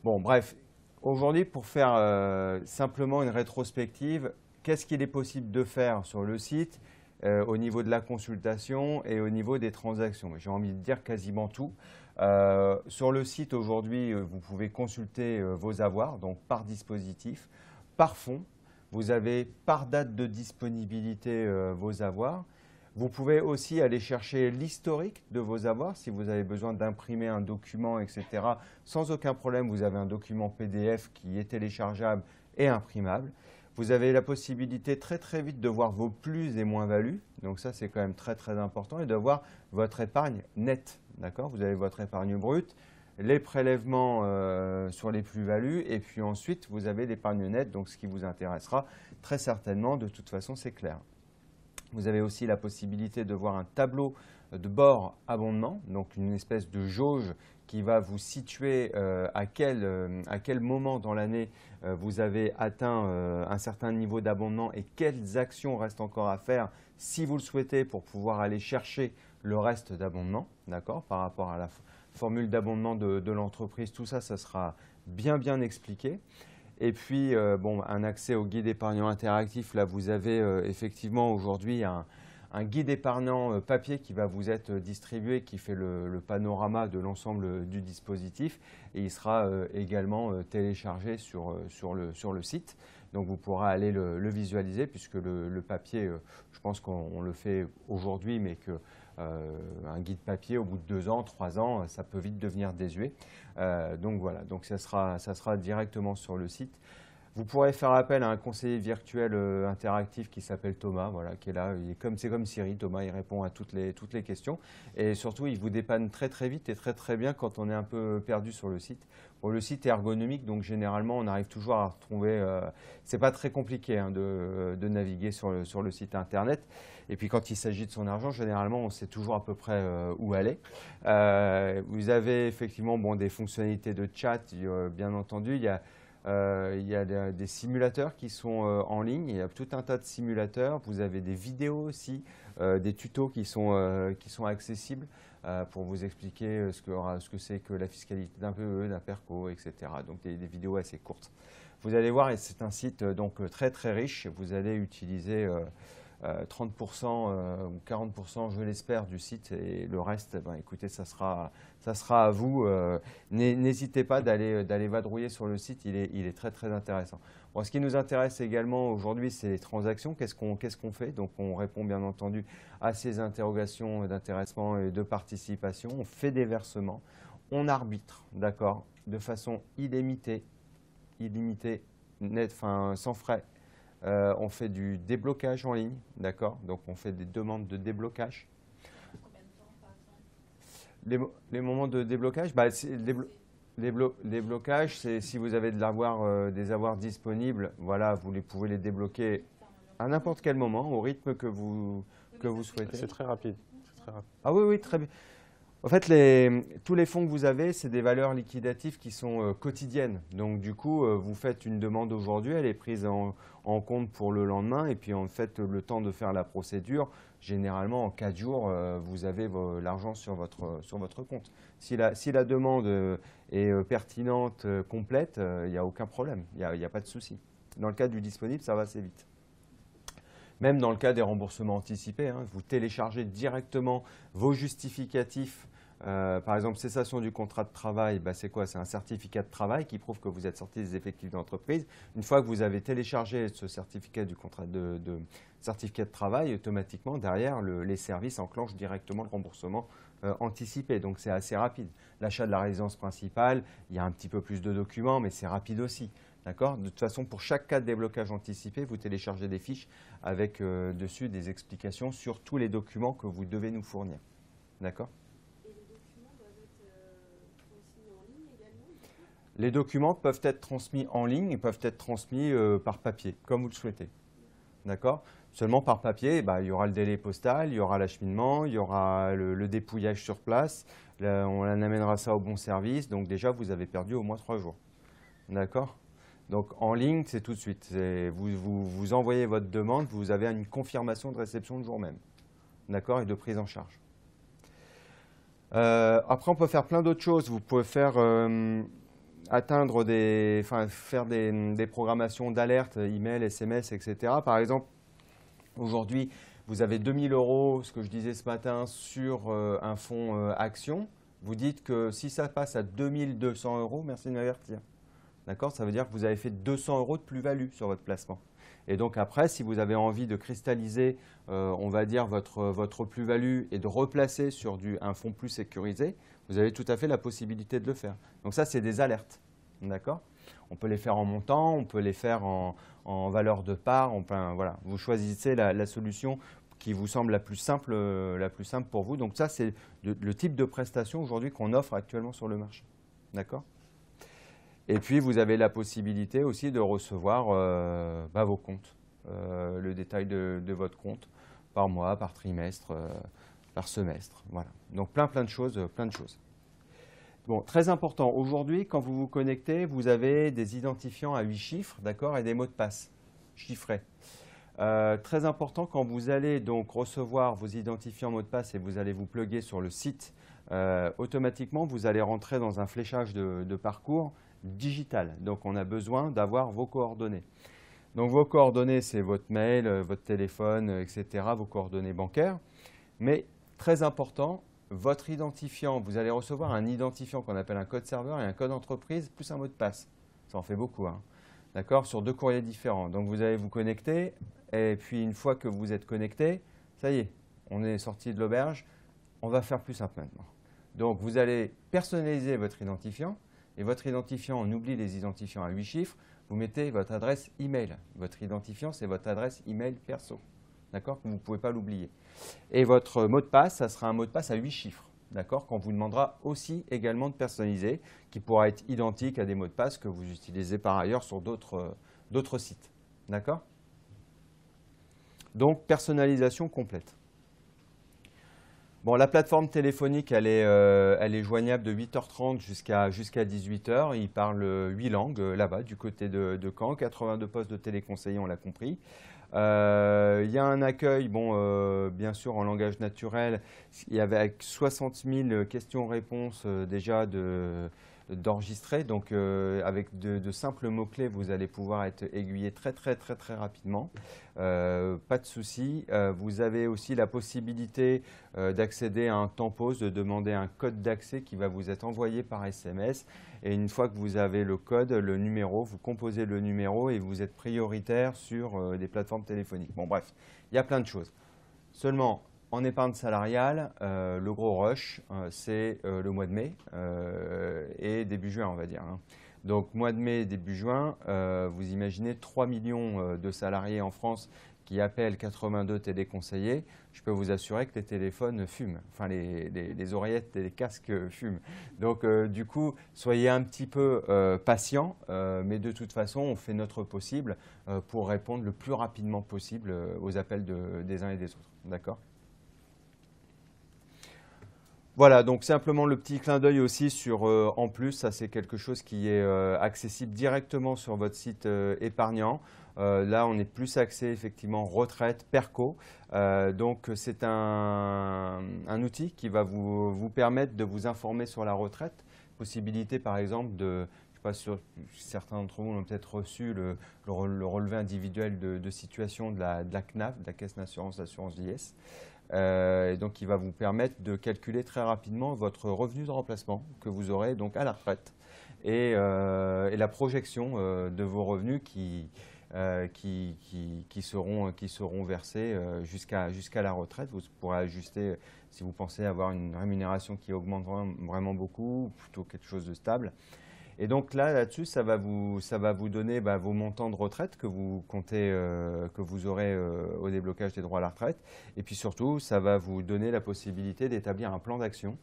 Bon, bref, aujourd'hui, pour faire simplement une rétrospective, qu'est-ce qu'il est possible de faire sur le site au niveau de la consultation et au niveau des transactions? J'ai envie de dire quasiment tout. Sur le site, aujourd'hui, vous pouvez consulter vos avoirs, donc par dispositif, par fonds. Vous avez par date de disponibilité vos avoirs. Vous pouvez aussi aller chercher l'historique de vos avoirs. Si vous avez besoin d'imprimer un document, etc., sans aucun problème, vous avez un document PDF qui est téléchargeable et imprimable. Vous avez la possibilité très très vite de voir vos plus et moins-values. Donc ça, c'est quand même très très important. Et de voir votre épargne nette. D'accord ? Vous avez votre épargne brute, les prélèvements sur les plus-values. Et puis ensuite, vous avez l'épargne nette. Donc ce qui vous intéressera très certainement, de toute façon, c'est clair. Vous avez aussi la possibilité de voir un tableau de bord abondement, donc une espèce de jauge qui va vous situer à quel moment dans l'année vous avez atteint un certain niveau d'abondement et quelles actions restent encore à faire si vous le souhaitez pour pouvoir aller chercher le reste d'abondement, d'accord, par rapport à la formule d'abondement de l'entreprise. Tout ça, ça sera bien expliqué. Et puis, bon, un accès au guide épargnant interactif. Là, vous avez effectivement aujourd'hui un guide épargnant papier qui va vous être distribué, qui fait le panorama de l'ensemble du dispositif. Et il sera également téléchargé sur le site. Donc, vous pourrez aller le visualiser puisque le papier, je pense qu'on le fait aujourd'hui, mais que un guide papier, au bout de 2 ans, 3 ans, ça peut vite devenir désuet. Donc voilà, donc ça sera directement sur le site. Vous pourrez faire appel à un conseiller virtuel interactif qui s'appelle Thomas, voilà, qui est là. C'est comme Siri, Thomas, il répond à toutes les questions. Et surtout, il vous dépanne très très vite et très très bien quand on est un peu perdu sur le site. Bon, le site est ergonomique, donc généralement, on arrive toujours à retrouver… c'est pas très compliqué hein, de naviguer sur le site Internet. Et puis, quand il s'agit de son argent, généralement, on sait toujours à peu près où aller. Vous avez effectivement bon, des fonctionnalités de chat, bien entendu. Il y a des simulateurs qui sont en ligne. Il y a tout un tas de simulateurs. Vous avez des vidéos aussi, des tutos qui sont accessibles pour vous expliquer ce que c'est que la fiscalité d'un PE, d'un PERCO, etc. Donc, des vidéos assez courtes. Vous allez voir, et c'est un site donc, très très riche. Vous allez utiliser 30% ou 40%, je l'espère, du site, et le reste, ben, écoutez, ça sera à vous. N'hésitez pas d'aller vadrouiller sur le site, il est très très intéressant. Bon, ce qui nous intéresse également aujourd'hui, c'est les transactions. Qu'est-ce qu'on fait? Donc on répond bien entendu à ces interrogations d'intéressement et de participation. On fait des versements, on arbitre, d'accord, de façon illimitée, net, enfin sans frais. On fait du déblocage en ligne, d'accord? Donc, on fait des demandes de déblocage. Combien de temps, par exemple? Les moments de déblocage, bah, les blocages, c'est si vous avez des avoirs disponibles, voilà, vous pouvez les débloquer à n'importe quel moment, au rythme que vous souhaitez. C'est très rapide. Ah oui, très bien. En fait, tous les fonds que vous avez, c'est des valeurs liquidatives qui sont quotidiennes. Donc, du coup, vous faites une demande aujourd'hui, elle est prise en compte pour le lendemain. Et puis, en fait, le temps de faire la procédure, généralement, en 4 jours, vous avez l'argent sur votre compte. Si la demande est pertinente, complète, il n'y a aucun problème, il n'y a pas de souci. Dans le cas du disponible, ça va assez vite. Même dans le cas des remboursements anticipés, hein, vous téléchargez directement vos justificatifs. Par exemple, cessation du contrat de travail, bah, c'est quoi? C'est un certificat de travail qui prouve que vous êtes sorti des effectifs d'entreprise. Une fois que vous avez téléchargé ce certificat certificat de travail, automatiquement, derrière, les services enclenchent directement le remboursement anticipé. Donc, c'est assez rapide. L'achat de la résidence principale, il y a un petit peu plus de documents, mais c'est rapide aussi. De toute façon, pour chaque cas de déblocage anticipé, vous téléchargez des fiches avec dessus des explications sur tous les documents que vous devez nous fournir. D'accord? Et les documents doivent être transmis en ligne également? Les documents peuvent être transmis en ligne et peuvent être transmis par papier, comme vous le souhaitez. D'accord? Seulement par papier, bah, il y aura le délai postal, il y aura l'acheminement, il y aura le dépouillage sur place. Là, on amènera ça au bon service. Donc déjà, vous avez perdu au moins 3 jours. D'accord? Donc en ligne, c'est tout de suite. Vous envoyez votre demande, vous avez une confirmation de réception le jour même. D'accord? Et de prise en charge. Après, on peut faire plein d'autres choses. Vous pouvez faire faire des programmations d'alerte, email, SMS, etc. Par exemple, aujourd'hui, vous avez 2000 €, ce que je disais ce matin, sur un fonds action. Vous dites que si ça passe à 2200 €, merci de m'avertir. D'accord? Ça veut dire que vous avez fait 200 € de plus-value sur votre placement. Et donc après, si vous avez envie de cristalliser, on va dire, votre plus-value et de replacer sur un fonds plus sécurisé, vous avez tout à fait la possibilité de le faire. Donc ça, c'est des alertes. D'accord? On peut les faire en montant, on peut les faire en valeur de part. Voilà. Vous choisissez la solution qui vous semble la plus simple pour vous. Donc ça, c'est le type de prestation aujourd'hui qu'on offre actuellement sur le marché. D'accord? Et puis, vous avez la possibilité aussi de recevoir vos comptes, le détail de votre compte par mois, par trimestre, par semestre. Voilà. Donc, plein de choses, Bon, très important. Aujourd'hui, quand vous vous connectez, vous avez des identifiants à 8 chiffres, d'accord, et des mots de passe chiffrés. Très important, quand vous allez donc recevoir vos identifiants mots de passe et vous allez vous plugger sur le site, automatiquement, vous allez rentrer dans un fléchage de parcours digital. Donc, on a besoin d'avoir vos coordonnées. Donc, vos coordonnées, c'est votre mail, votre téléphone, etc., vos coordonnées bancaires. Mais, très important, votre identifiant, vous allez recevoir un identifiant qu'on appelle un code serveur et un code entreprise plus un mot de passe. Ça en fait beaucoup, hein. D'accord? Sur 2 courriers différents. Donc, vous allez vous connecter et puis, une fois que vous êtes connecté, ça y est, on est sorti de l'auberge. On va faire plus simple maintenant. Donc, vous allez personnaliser votre identifiant. Et votre identifiant, on oublie les identifiants à 8 chiffres, vous mettez votre adresse email. Votre identifiant, c'est votre adresse email perso. D'accord? Vous ne pouvez pas l'oublier. Et votre mot de passe, ça sera un mot de passe à 8 chiffres. D'accord? Qu'on vous demandera aussi également de personnaliser, qui pourra être identique à des mots de passe que vous utilisez par ailleurs sur d'autres sites. D'accord? Donc, personnalisation complète. Bon, la plateforme téléphonique, elle est joignable de 8h30 jusqu'à 18h. Il parle 8 langues là-bas, du côté de Caen. 82 postes de téléconseillers, on l'a compris. Il y a un accueil, bien sûr, en langage naturel. Il y avait avec 60 000 questions-réponses déjà d'enregistrer. Donc, avec de simples mots-clés, vous allez pouvoir être aiguillé très rapidement. Pas de souci. Vous avez aussi la possibilité d'accéder à un temps pause, de demander un code d'accès qui va vous être envoyé par SMS. Et une fois que vous avez le code, le numéro, vous composez le numéro et vous êtes prioritaire sur des plateformes téléphoniques. Bon, bref, il y a plein de choses. Seulement, en épargne salariale, le gros rush, c'est le mois de mai et début juin, on va dire, hein. Donc, mois de mai, début juin, vous imaginez 3 millions de salariés en France qui appellent 82 téléconseillers. Je peux vous assurer que les téléphones fument, enfin les oreillettes et les casques fument. Donc, du coup, soyez un petit peu patient, mais de toute façon, on fait notre possible pour répondre le plus rapidement possible aux appels des uns et des autres. D'accord ? Voilà, donc simplement le petit clin d'œil aussi sur En Plus, ça c'est quelque chose qui est accessible directement sur votre site épargnant. Là, on est plus axé effectivement retraite, perco. Donc c'est un outil qui va vous permettre de vous informer sur la retraite. Possibilité par exemple de, je ne sais pas si certains d'entre vous ont peut-être reçu le relevé individuel de situation de la CNAF, de la Caisse d'assurance vieillesse. Et donc, il va vous permettre de calculer très rapidement votre revenu de remplacement que vous aurez donc à la retraite et la projection de vos revenus qui seront versés jusqu'à la retraite. Vous pourrez ajuster si vous pensez avoir une rémunération qui augmente vraiment beaucoup ou plutôt quelque chose de stable. Et donc là-dessus, ça va vous donner vos montants de retraite que vous comptez, que vous aurez au déblocage des droits à la retraite. Et puis surtout, ça va vous donner la possibilité d'établir un plan d'action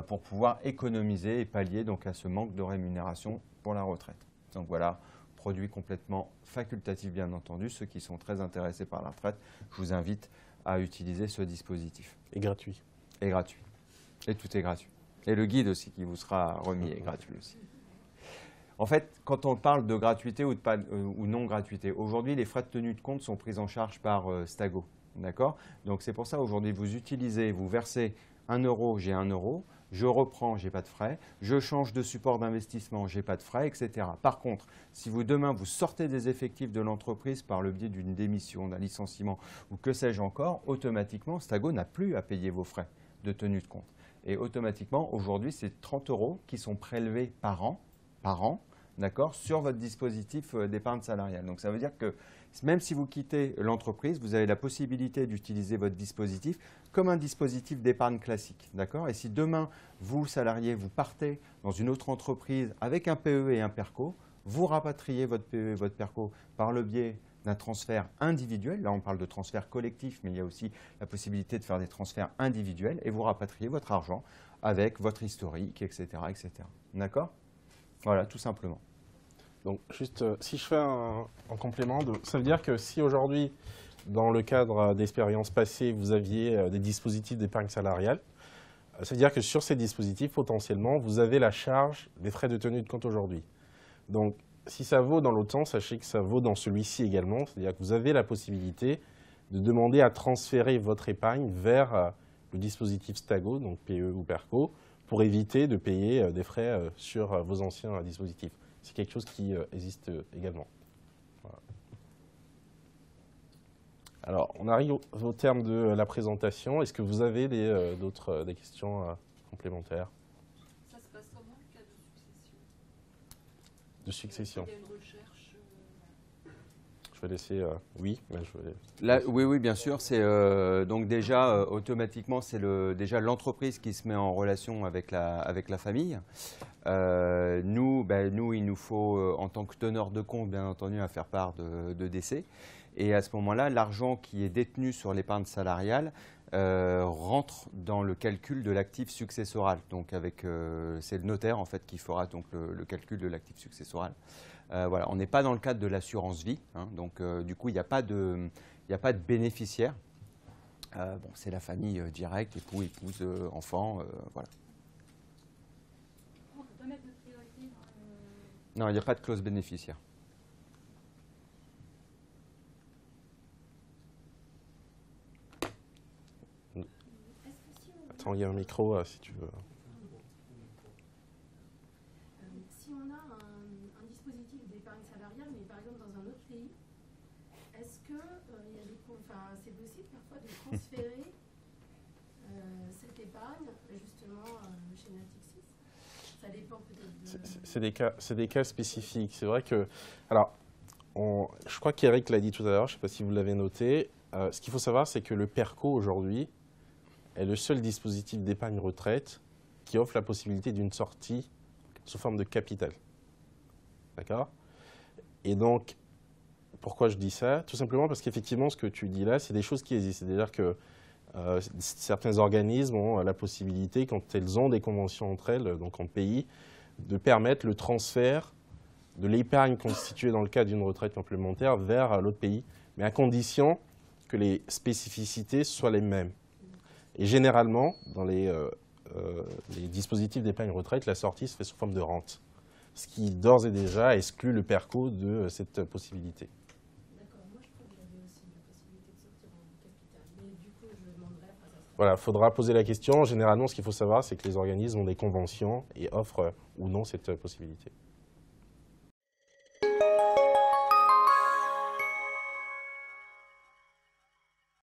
pour pouvoir économiser et pallier donc à ce manque de rémunération pour la retraite. Donc voilà, produit complètement facultatif bien entendu. Ceux qui sont très intéressés par la retraite, je vous invite à utiliser ce dispositif. Et gratuit. Et gratuit. Et tout est gratuit. Et le guide aussi qui vous sera remis est gratuit aussi. En fait, quand on parle de gratuité ou, ou non gratuité, aujourd'hui, les frais de tenue de compte sont pris en charge par Stago. D'accord? Donc, c'est pour ça, aujourd'hui, vous versez 1 euro, j'ai 1 euro. Je reprends, je n'ai pas de frais. Je change de support d'investissement, je n'ai pas de frais, etc. Par contre, si demain, vous sortez des effectifs de l'entreprise par le biais d'une démission, d'un licenciement ou que sais-je encore, automatiquement, Stago n'a plus à payer vos frais de tenue de compte. Et automatiquement, aujourd'hui, c'est 30 euros qui sont prélevés par an, d'accord, sur votre dispositif d'épargne salariale. Donc, ça veut dire que même si vous quittez l'entreprise, vous avez la possibilité d'utiliser votre dispositif comme un dispositif d'épargne classique, d'accord. Et si demain, vous, salarié, vous partez dans une autre entreprise avec un PE et un PERCO, vous rapatriez votre PE et votre PERCO par le biais d'un transfert individuel. Là, on parle de transfert collectif, mais il y a aussi la possibilité de faire des transferts individuels et vous rapatriez votre argent avec votre historique, etc. etc. D'accord? Voilà, tout simplement. Donc, juste, si je fais un complément, ça veut dire que si aujourd'hui, dans le cadre d'expériences passées, vous aviez des dispositifs d'épargne salariale, ça veut dire que sur ces dispositifs, potentiellement, vous avez la charge des frais de tenue de compte aujourd'hui. Donc, si ça vaut dans l'autre sens, sachez que ça vaut dans celui-ci également. C'est-à-dire que vous avez la possibilité de demander à transférer votre épargne vers le dispositif Stago, donc PE ou PERCO, pour éviter de payer des frais sur vos anciens dispositifs. C'est quelque chose qui existe également. Voilà. Alors, on arrive au terme de la présentation. Est-ce que vous avez des questions complémentaires? Ça se passe comment le cas de succession? De succession. Il y a une recherche. Je vais laisser. Oui, mais je vais. Là, oui, bien sûr. C'est donc déjà automatiquement, c'est déjà l'entreprise qui se met en relation avec la famille. Nous, il nous faut, en tant que teneur de compte, bien entendu, à faire part de décès. Et à ce moment-là, l'argent qui est détenu sur l'épargne salariale rentre dans le calcul de l'actif successoral. Donc, c'est le notaire en fait qui fera donc le calcul de l'actif successoral. Voilà, on n'est pas dans le cadre de l'assurance vie, hein, donc du coup, il n'y a pas de bénéficiaire. Bon, c'est la famille directe, époux, épouse, enfant, voilà. On ne peut pas mettre de priorité dans le... Non, il n'y a pas de clause bénéficiaire. Attends, il y a un micro si tu veux. Si on a un dispositif d'épargne salariale, mais par exemple dans un autre pays, est-ce que c'est possible parfois de transférer cette épargne justement chez Natixis? Ça dépend peut-être de... C'est des cas spécifiques. C'est vrai que... Alors, je crois qu'Eric l'a dit tout à l'heure, je ne sais pas si vous l'avez noté. Ce qu'il faut savoir, c'est que le PERCO aujourd'hui est le seul dispositif d'épargne retraite qui offre la possibilité d'une sortie sous forme de capital. D'accord? Et donc, pourquoi je dis ça? Tout simplement parce qu'effectivement, ce que tu dis là, c'est des choses qui existent. C'est-à-dire que certains organismes ont la possibilité, quand elles ont des conventions entre elles, donc en pays, de permettre le transfert de l'épargne constituée dans le cadre d'une retraite complémentaire vers l'autre pays, mais à condition que les spécificités soient les mêmes. Et généralement, dans les dispositifs d'épargne retraite, la sortie se fait sous forme de rente, ce qui d'ores et déjà exclut le PERCO de cette possibilité. D'accord, moi je crois que j'avais aussi la possibilité de sortir en capital, mais du coup je demanderai après ça. Voilà, il faudra poser la question. Généralement, ce qu'il faut savoir, c'est que les organismes ont des conventions et offrent ou non cette possibilité.